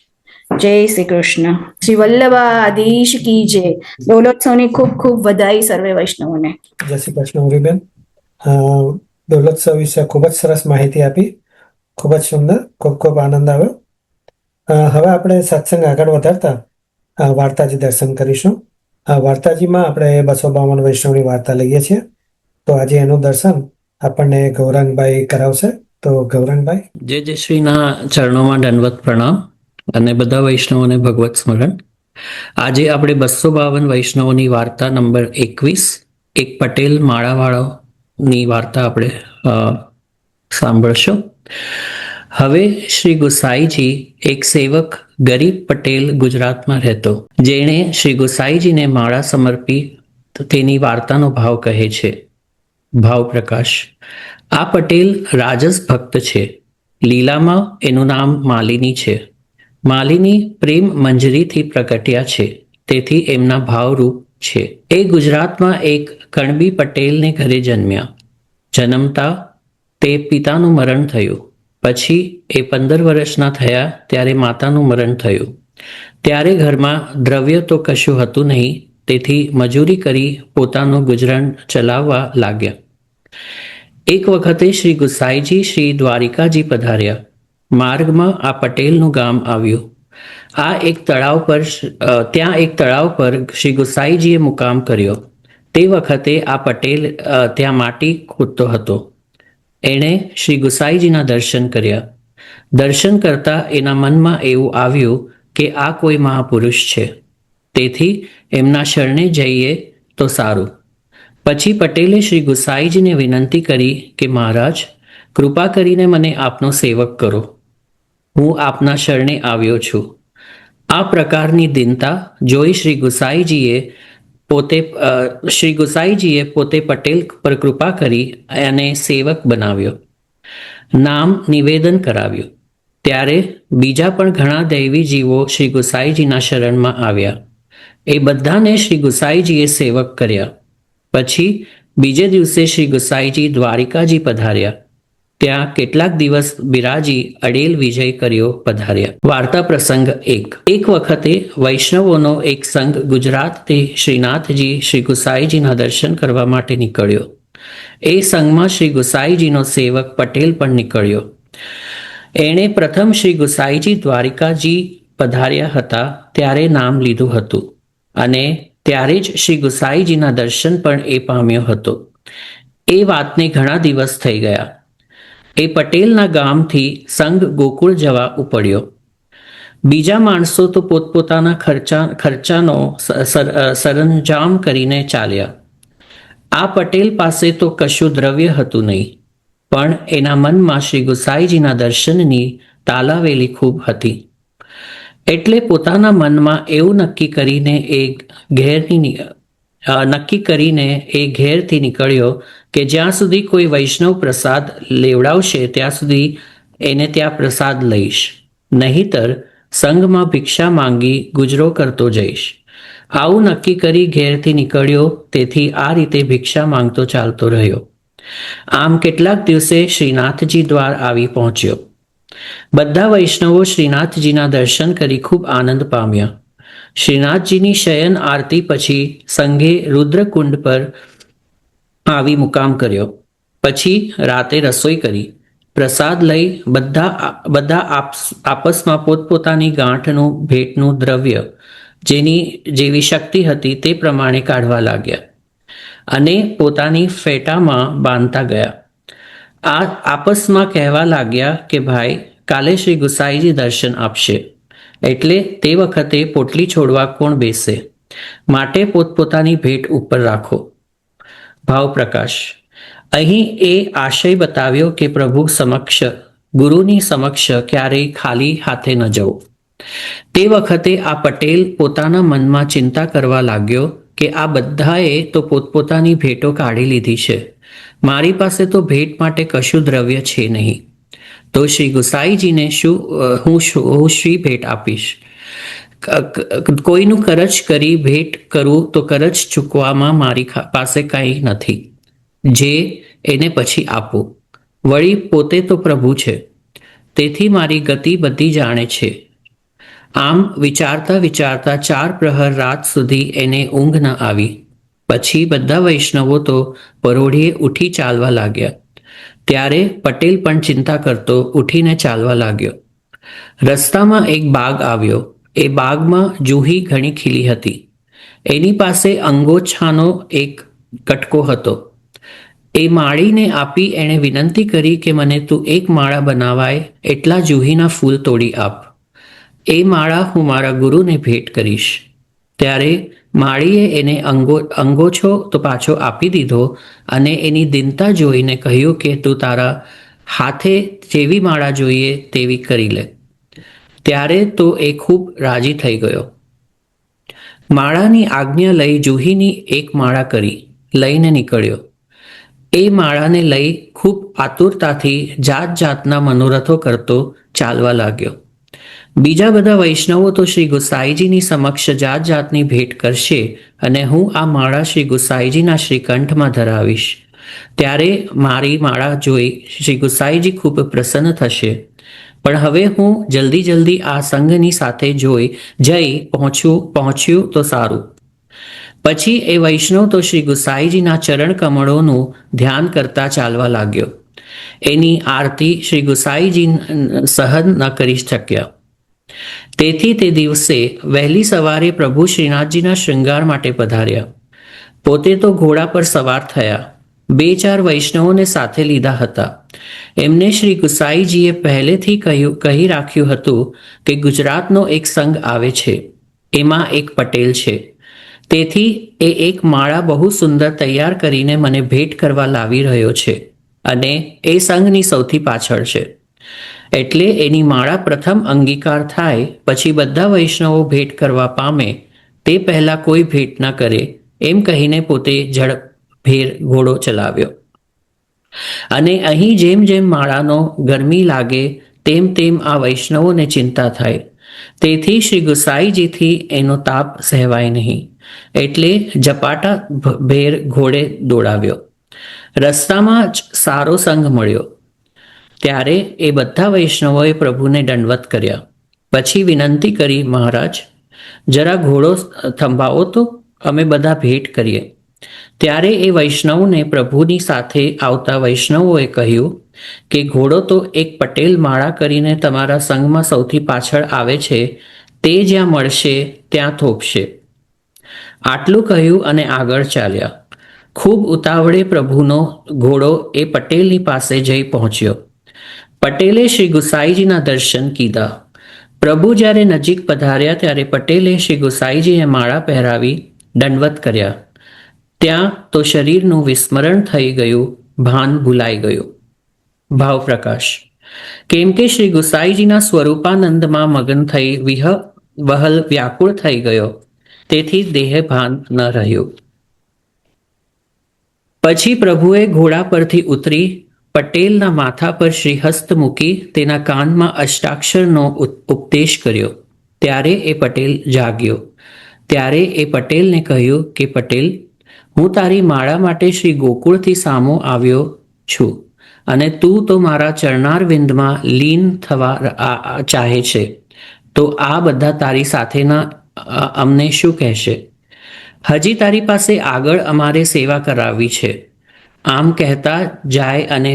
જય શ્રી કૃષ્ણ. શ્રી વલ્લભાધીશ કી જય. ડોલોત્સવની ખૂબ ખૂબ વધાઈ સર્વે વૈષ્ણવોને. જય શ્રી કૃષ્ણ ઉરીબેન. ડોલોત્સવ વિશે ખૂબ જ સરસ માહિતી આપી. ખૂબ જ સુંદર, ખૂબ ખૂબ આનંદ આવ્યો. હવે આપણે સત્સંગ આગળ વધારતા વાર્તાજી દર્શન કરીશું. આ વાર્તાજીમાં આપણે 252 વૈષ્ણવની વાર્તા લઈએ છીએ. તો આજે એનું દર્શન આપણને ગૌરાંગભાઈ કરાવશે. તો ગૌરાંગભાઈ. જય શ્રીના ચરણોમાં દંડવત પ્રણામ અને બધા વૈષ્ણવોને ભગવત સ્મરણ. આજે આપણે 252 વૈષ્ણવોની વાર્તા નંબર 21 એક પટેલ માળાવાળોની વાર્તા આપણે સાંભળશું. હવે શ્રી ગુસાઈજી એક સેવક ગરીબ પટેલ ગુજરાતમાં રહેતો, જેણે શ્રી ગુસાઈજીને માળા સમર્પી તેની વાર્તાનો ભાવ કહે છે. ભાવ પ્રકાશ. આ પટેલ રાજસ ભક્ત છે. લીલામાં એનું નામ માલિની છે. માલિની પ્રેમ મંજરીથી પ્રગટ્યા છે, તેથી એમના ભાવરૂપ છે. એ ગુજરાતમાં એક કણબી પટેલને ઘરે જન્મ્યા. જન્મતા તે પિતાનું મરણ થયું. પછી એ 15 વર્ષના થયા ત્યારે માતાનું મરણ થયું. ત્યારે ઘરમાં દ્રવ્ય તો કશું હતું નહીં, તેથી મજૂરી કરી પોતાનું ગુજરાન ચલાવવા લાગ્યા. એક વખતે શ્રી ગુસાઈજી શ્રી દ્વારિકાજી પધાર્યા. માર્ગમાં આ પટેલનું ગામ આવ્યું. ત્યાં એક તળાવ પર શ્રી ગુસાઈજીએ મુકામ કર્યો. તે વખતે આ પટેલ ત્યાં માટી ખોદતો હતો. એણે શ્રી ગુસાઈજીના દર્શન કર્યા. દર્શન કરતા એના મનમાં એવું આવ્યું કે આ કોઈ મહાપુરુષ છે, તેથી એમના શરણે જઈએ તો સારું. પછી પટેલે શ્રી ગુસાઈજીને વિનંતી કરી કે મહારાજ, કૃપા કરીને મને આપનો સેવક કરો. હું આપના શરણે આવ્યો છું. આ પ્રકારની દીનતા જોઈ શ્રી ગુસાઈજીએ પોતે પટેલ પર કૃપા કરી અને સેવક બનાવ્યો. નામ નિવેદન કરાવ્યું. ત્યારે બીજા પણ ઘણા દૈવી જીવો શ્રી ગુસાઈજીના શરણમાં આવ્યા. એ બધાને શ્રી ગુસાઈજીએ સેવક કર્યા. પછી બીજે દિવસે શ્રી ગુસાઈજી દ્વારિકાજી પધાર્યા. ત્યાં કેટલાક દિવસ બિરાજી અડેલ વિજય કર્યો પધાર્યા. વાર્તા પ્રસંગ 1. એક વખતે વૈષ્ણવોનો એક સંઘ ગુજરાતથી શ્રીનાથજી શ્રી ગુસાઈજીના દર્શન કરવા માટે નીકળ્યો. એ સંઘમાં શ્રી ગુસાઈજીનો સેવક પટેલ પણ નીકળ્યો. એણે પ્રથમ શ્રી ગુસાઈજી દ્વારિકાજી પધાર્યા હતા ત્યારે નામ લીધું હતું, અને ત્યારે જ શ્રી ગુસાઈજીના દર્શન પણ એ પામ્યો હતો. એ વાતને ઘણા દિવસ થઈ ગયા. એ પટેલના ગામથી સંઘ ગોકુળ જવા ઉપડ્યો. બીજા માણસો તો પોતપોતાના ખર્ચાનો સરંજામ કરીને ચાલ્યા. આ પટેલ પાસે તો કશું દ્રવ્ય હતું નહીં, પણ એના મનમાં શ્રી ગુસાઈજીના દર્શનની તાલાવેલી ખૂબ હતી. એટલે પોતાના મનમાં એવું નક્કી કરીને એ ઘેરથી નીકળ્યો કે જ્યાં સુધી કોઈ વૈષ્ણવ પ્રસાદ લેવડાવશે ત્યાં સુધી એને ત્યાં પ્રસાદ લઈશ, નહીતર સંઘમાં ભિક્ષા માંગી ગુજરો કરતો જઈશ. આવું નક્કી કરી ઘેરથી નીકળ્યો. તેથી આ રીતે ભિક્ષા માંગતો ચાલતો રહ્યો. આમ કેટલાક દિવસે શ્રીનાથજી દ્વાર આવી પહોંચ્યો. બધા વૈષ્ણવો શ્રીનાથજીના દર્શન કરી ખૂબ આનંદ પામ્યા. શ્રીનાથજીની શયન આરતી પછી સંઘે રુદ્રકુંડ પર આવી મુકામ કર્યો. પછી રાતે રસોઈ કરી પ્રસાદ લઈ બધા આપસમાં પોતપોતાની ગાંઠનું ભેટનું દ્રવ્ય જેવી શક્તિ હતી તે પ્રમાણે કાઢવા લાગ્યા અને પોતાની ફેટામાં બાંધતા ગયા. આ આપસમાં કહેવા લાગ્યા કે ભાઈ, કાલે શ્રી ગુસાઈજી દર્શન આપશે, એટલે તે વખતે પોટલી છોડવા કોણ બેસે, માટે પોતપોતાની ભેટ ઉપર રાખો. ભાવ પ્રકાશ. અહીં એ આશય બતાવ્યો કે પ્રભુ સમક્ષ, ગુરુની સમક્ષ ક્યારેય ખાલી હાથે ન જવું. તે વખતે આ પટેલ પોતાના મનમાં ચિંતા કરવા લાગ્યો કે આ બધાએ તો પોતપોતાની ભેટો કાઢી લીધી છે. મારી પાસે તો ભેટ માટે કશું દ્રવ્ય છે નહીં, તો શ્રી ગુસાઈજીને હું શી ભેટ આપીશ? કોઈનું કરજ કરી ભેટ કરું તો કરજ ચૂકવામાં મારી પાસે કંઈ નથી, જે એને પછી આપું. વળી પોતે તો પ્રભુ છે, તેથી મારી ગતિ બધી જાણે છે. આમ વિચારતા 4 પ્રહર રાત સુધી એને ઊંઘ ન આવી. પછી બધા વૈષ્ણવો તો પરોઢિયે ઉઠી ચાલવા લાગ્યા. ત્યારે પટેલ પણ ચિંતા કરતો ઉઠીને ચાલવા લાગ્યો. રસ્તામાં એક બાગ આવ્યો. એ બાગમાં જુહી ઘણી ખીલી હતી. એની પાસે અંગોછાનો એક કટકો હતો. એ માળીને આપી એણે વિનંતી કરી કે મને તું એક માળા બનાવાય એટલા જુહીના ફૂલ તોડી આપ. એ માળા હું મારા ગુરુને ભેટ કરીશ. ત્યારે માળીએ એને અંગોછો તો પાછો આપી દીધો અને એની દીનતા જોઈને કહ્યું કે તું તારા હાથે જેવી માળા જોઈએ તેવી કરી લે. ત્યારે તો એ ખૂબ રાજી થઈ ગયો. માળાની આજ્ઞા લઈ જુહીની એક માળા કરી લઈને નીકળ્યો. એ માળાને લઈ ખૂબ આતુરતાથી જાત જાતના મનોરથો કરતો ચાલવા લાગ્યો. બીજા બધા વૈષ્ણવો તો શ્રી ગુસાઈજીની સમક્ષ જાત જાતની ભેટ કરશે અને હું આ માળા શ્રી ગુસાઈજીના શ્રીકંઠમાં ધરાવીશ. ત્યારે મારી માળા જોઈ શ્રી ગુસાઈજી ખૂબ પ્રસન્ન થશે. પણ હવે હું જલ્દી આ સંઘની સાથે જઈ પહોંચ્યું તો સારું. પછી એ વૈષ્ણવ તો શ્રી ગુસાઈજીના ચરણ કમળોનું ધ્યાન કરતા ચાલવા લાગ્યો. એની આરતી શ્રી ગુસાઈજી સહન ન કરી શક્યા. તેથી તે દિવસે વહેલી સવારે પ્રભુ શ્રીનાથજીના શૃંગાર માટે પધાર્યા. પોતે તો ઘોડા પર સવાર થયા. 2-4 વૈષ્ણવોને સાથે લીધા હતા. એમને શ્રી ગુસાઈજીએ પહેલેથી કહી રાખ્યું હતું કે ગુજરાતનો એક સંઘ આવે છે, એમાં એક પટેલ છે. તેથી એ એક માળા બહુ સુંદર તૈયાર કરીને મને ભેટ કરવા લાવી રહ્યો છે અને એ સંઘની સૌથી પાછળ છે. એટલે એની માળા પ્રથમ અંગીકાર થાય પછી બધા વૈષ્ણવો ભેટ કરવા પામે તે પહેલાં કોઈ ભેટ ન કરે એમ કહીને પોતે ઝડપભેર ઘોડો ચલાવ્યો. અને અહીં જેમ જેમ માળાનો ગરમી લાગે તેમ આ વૈષ્ણવોને ચિંતા થાય. તેથી શ્રી ગુસાઈજીથી એનો તાપ સહેવાય નહીં એટલે ઝપાટા ભેર ઘોડે દોડાવ્યો. રસ્તામાં જ સારો સંઘ મળ્યો. ત્યારે એ બધા વૈષ્ણવોએ પ્રભુને દંડવત કર્યા. પછી વિનંતી કરી, મહારાજ જરા ઘોડો થંભાવો તો અમે બધા ભેટ કરીએ. ત્યારે એ વૈષ્ણવને પ્રભુની સાથે આવતા વૈષ્ણવોએ કહ્યું કે ઘોડો તો એક પટેલ માળા કરીને તમારા સંઘમાં સૌથી પાછળ આવે છે તે જ્યાં મળશે ત્યાં થોપશે. આટલું કહ્યું અને આગળ ચાલ્યા. ખૂબ ઉતાવળે પ્રભુનો ઘોડો એ પટેલની પાસે જઈ પહોંચ્યો. પટેલે શ્રી ગુસાઈજીના દર્શન કીધા. પ્રભુ જ્યારે નજીક પધાર્યા ત્યારે પટેલે શ્રી ગુસાઈજીને માળા પહેરાવી દંડવત કર્યા. ત્યાં તો શરીરનું વિસ્મરણ થઈ ગયું, ભાન ભૂલાઈ ગયું. ભાવ પ્રકાશ. કેમ કે શ્રી ગુસાઈજીના સ્વરૂપાનંદમાં મગન થઈ વહલ વ્યાકુળ થઈ ગયો, તેથી દેહ ભાન ન રહ્યું. પછી પ્રભુએ ઘોડા પરથી ઉતરી પટેલના માથા પર શ્રીહસ્ત મૂકી તેના કાનમાં અષ્ટાક્ષરનો ઉપદેશ કર્યો. ત્યારે એ પટેલ જાગ્યો. ત્યારે એ પટેલને કહ્યું કે પટેલ, હું તારી માળા માટે શ્રી ગોકુળથી સામો આવ્યો છું અને તું તો મારા ચરણારવિંદમાં લીન થવા ચાહે છે, તો આ બધા તારી સાથેના અમને શું કહેશે? હજી તારી પાસે આગળ અમારે સેવા કરાવવી છે. આમ કહેતા જાય અને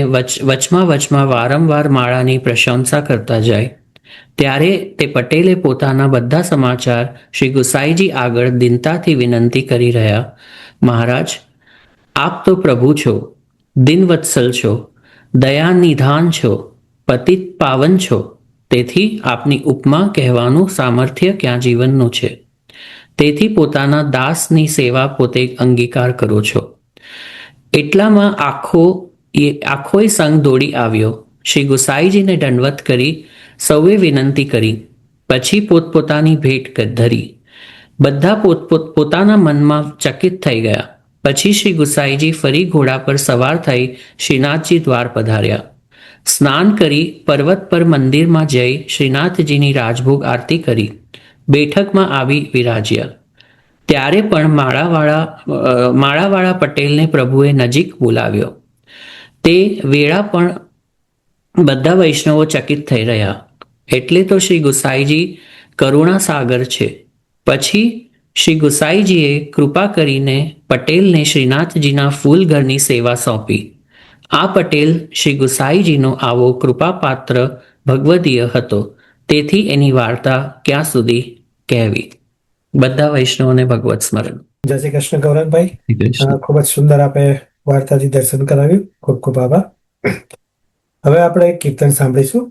વચમાં વારંવાર માળાની પ્રશંસા કરતા જાય. ત્યારે તે પટેલે પોતાના બધા સમાચાર શ્રી ગુસાઈજી આગળ દીનતાથી વિનંતી કરી રહ્યા, મહારાજ આપ તો પ્રભુ છો, દિનવત્સલ છો, દયાનિધાન છો, પતિત પાવન છો. તેથી આપની ઉપમા કહેવાનું સામર્થ્ય ક્યાં જીવનનું છે. તેથી પોતાના દાસની સેવા પોતે અંગીકાર કરો છો. એટલામાં આખોય સંઘ દોડી આવ્યો. શ્રી ગુસાઈજીને દંડવત કરી સૌએ વિનંતી કરી. પછી પોતપોતાની ભેટ ધરી. બધા પોતાના મનમાં ચકિત થઈ ગયા. પછી શ્રી ગુસાઈજી ફરી ઘોડા પર સવાર થઈ શ્રીનાથજી દ્વાર પધાર્યા. સ્નાન કરી પર્વત પર મંદિરમાં જઈ શ્રીનાથજીની રાજભોગ આરતી કરી બેઠકમાં આવી વિરાજ્યા. ત્યારે પણ માળાવાળા પટેલને પ્રભુએ નજીક બોલાવ્યો. તે વેળા પણ બધા વૈષ્ણવો ચકિત થઈ રહ્યા. એટલે તો શ્રી ગુસાઈજી કરુણા સાગર છે. પછી શ્રી ગુસાઈજીએ કૃપા કરીને પટેલને શ્રીનાથજીના ફૂલઘરની સેવા સોંપી. આ પટેલ શ્રી ગુસાઈજીનો આવો કૃપાપાત્ર ભગવદીય હતો. તેથી એની વાર્તા ક્યાં સુધી કહેવી. બધા વૈષ્ણવોને ભગવત સ્મરણ. જય શ્રી કૃષ્ણ ગૌરંગભાઈ. શ્રી કૃષ્ણ. ખૂબ જ સુંદર આપે વાર્તાથી દર્શન કરાવ્યું. ખૂબ ખૂબ આભાર. હવે આપણે એક કીર્તન સાંભળીશું.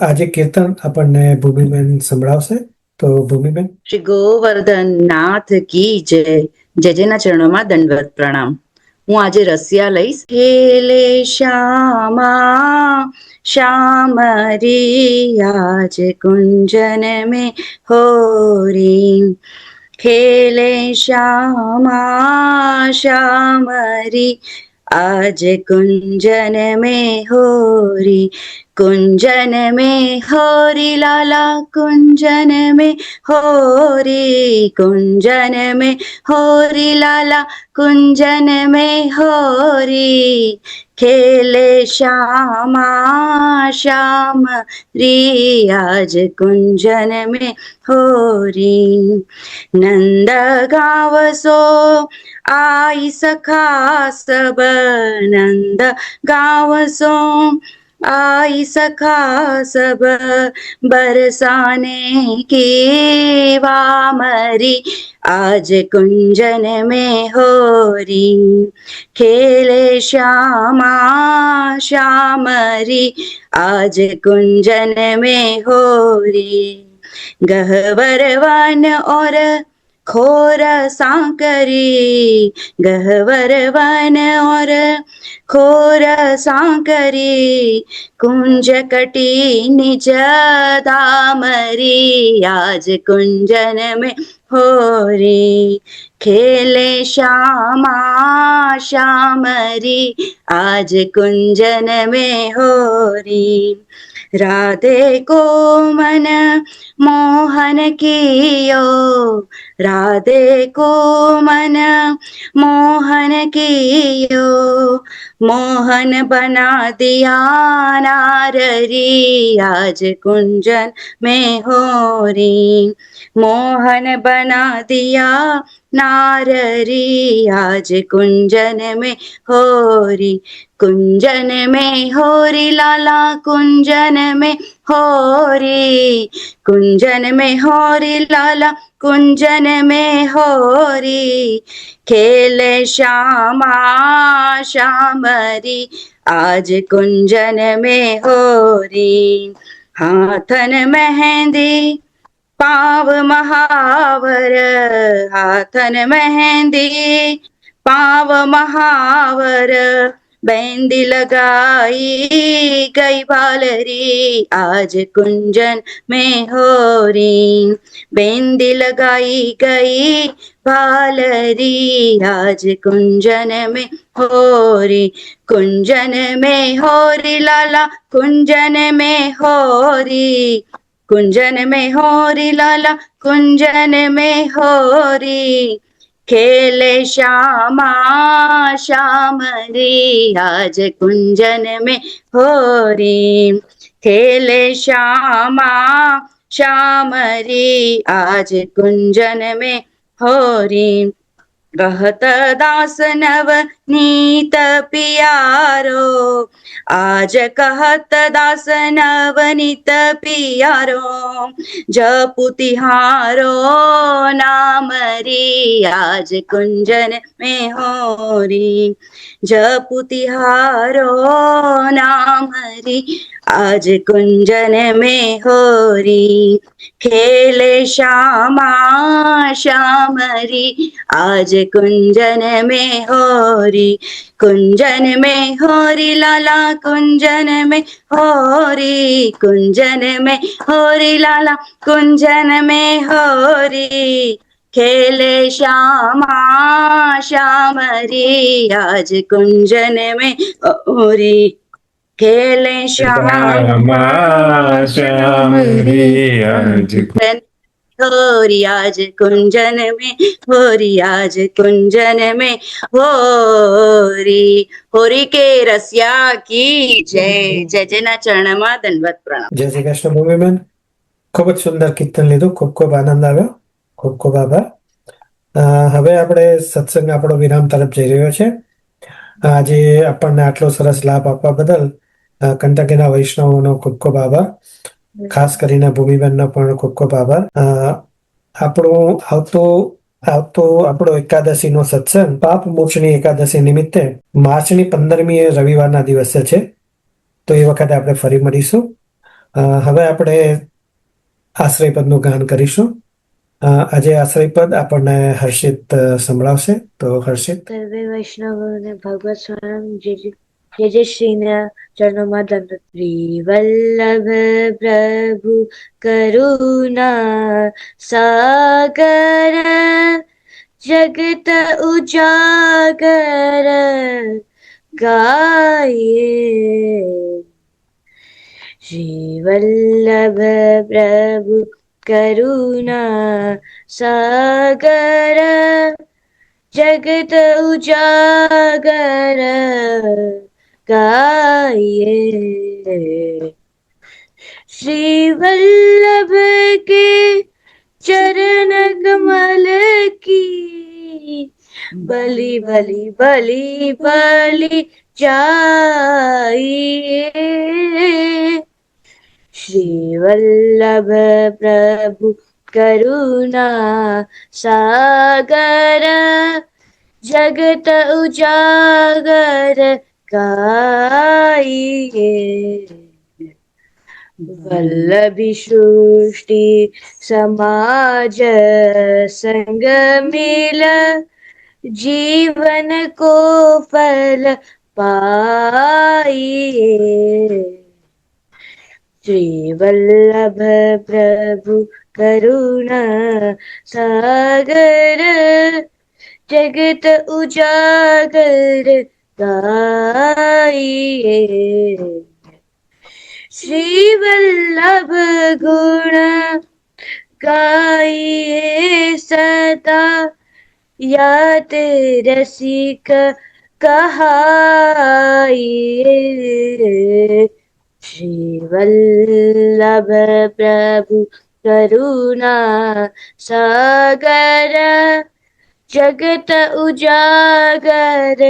આજે કીર્તન આપણને ભૂમિબેન સંભળાવશે. તો ભૂમિબેન. શ્રી ગોવર્ધન નાથ કી જય જેના ચરણોમાં દંડવત પ્રણામ. હું આજે રસિયા લઈશ. ખેલે શ્યામા શ્યામ રી આજ કુંજન મેં હોરી. ખેલે શ્યામા શ્યામ રી आज कुंजन में होरी. कुंजन में होरी लाला कुंजन में होरी. कुंजन में होरी लाला कुंजन में होरी. खेले श्यामा श्याम री आज कुंजन में होरी. नंद गाँव सो आई सखा सब. नंद गाँव सो आई सखा सब. बरसाने की वामरी आज कुंजन में होरी. खेले श्यामा श्याम री आज कुंजन में होरी. गहवर वन और खोर सांकरी. गहवर वन और खोर सांकरी. कुंज कटी निज दामरी आज कुंजन में होरी. खेले श्यामा श्याम री आज कुंजन में होरी. राधे को मन मोहन कियो. राधे को मन मोहन कियो. मोहन बना दिया नाररी आज कुंजन में होरी. मोहन बना दिया नाररी आज कुंजन में होरी. कुंजन में होरी लाला कुंजन में होरी. कुंजन में होरी लाला कुंजन में होरी. खेले श्यामा श्याम री आज कुंजन में होरी. हाथन मेहंदी पाव महावर. हाथन मेहंदी पाव महावर. बेंदी लगाई गई भालरी आज कुंजन में होरी. बेंदी लगाई गई भालरी आज कुंजन में होरी. कुंजन में होरी लाला कुंजन में होरी. कुंजन में होरी लाला कुंजन में होरी. खेले श्यामा श्याम री आज कुंजन में होरी. खेले श्यामा श्याम री आज कुंजन में होरी. कहत दास नवनीत पियारो. आज कहत दास नवनीत पियारो. जपु तिहारो नाम री आज कुंजन में होरी. जपु तिहारो नाम री आज कुंजन में होरी. खेले श्यामा श्याम री आज कुंजन में होरी. कुंजन में होरी लाला कुंजन में होरी. कुंजन में होरी लाला कुंजन में होरी. खेले श्यामा श्याम री आज कुंजन में होरी. खेले श्यामा श्याम री आज होरी आज कुंजन में होरी. आज कुंजन में होरी. होरी के रसिया की जय. जय જેના ચરણમાં દંડવત પ્રણામ. જય શ્રી કૃષ્ણ ભૂમિબેન. ખૂબ જ સુંદર કીર્તન લીધું. ખૂબ ખૂબ આનંદ આવ્યો. ખૂબ ખૂબ આભાર. હવે આપણે સત્સંગ આપણો વિરામ તરફ જઈ રહ્યો છે. આજે આપણને આટલો સરસ લાભ આપવા બદલ કંટકીના વૈષ્ણવોનો ખૂબ ખૂબ આભાર. ખાસ કરીને ભૂમિબેનનો પણ ખૂબ ખૂબ આભાર. આપણો એકાદશીનો સત્સંગ પાપ મોક્ષની એકાદશી નિમિત્તે માર્ચની 15મી રવિવારના દિવસે છે. તો એ વખતે આપણે ફરી મળીશું. હવે આપણે આશ્રયપદનું ગાન કરીશું. આજે આશ્રયપદ આપણને હર્ષિત સંભળાવશે. તો હર્ષિત. સર્વે વૈષ્ણવોને ભગવત સ્વરૂપ જે શ્રીના ચરણોમાં દંડવત. શ્રી વલ્લભ પ્રભુ કરુણા સાગર જગત ઉજાગર ગાયે. શ્રી વલ્લભ પ્રભુ કરુણા સાગર જગત ઉજાગર गाये. श्री वल्लभ के चरण कमल की बलि बलि बलि बलि जाइए. श्री वल्लभ प्रभु करुणा सागर जगत उजागर गाइए. वल्लभी सृष्टि समाज संग मिल जीवन को फल पाइए. श्री वल्लभ प्रभु करुणा सागर जगत उजागर गाइए. श्री वल्लभ गुण गाइए सदा यात रसिक कहाइए. श्री वल्लभ प्रभु करुणा सागर जगत उजागर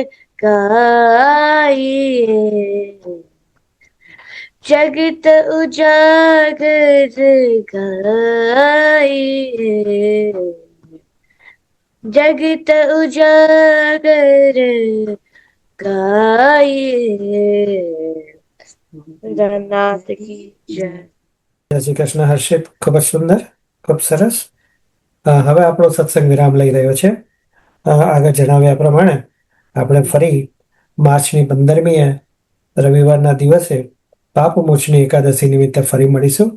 गाइए. जगत उजागर गाइए. जगत उजागर गाइए. जगन्नाथ की जय. જય શ્રી કૃષ્ણ. હર્ષિત, ખૂબ જ સુંદર, ખૂબ સરસ. હવે આપણો સત્સંગ વિરામ લઈ રહ્યો છે. આગળ જણાવ્યા પ્રમાણે આપણે ફરી માર્ચની 15મીએ રવિવારના દિવસે પાપ મોક્ષની એકાદશી નિમિત્તે ફરી મળીશું.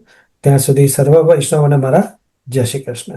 ત્યાં સુધી સર્વ વૈષ્ણવોને મારા જય શ્રી કૃષ્ણ.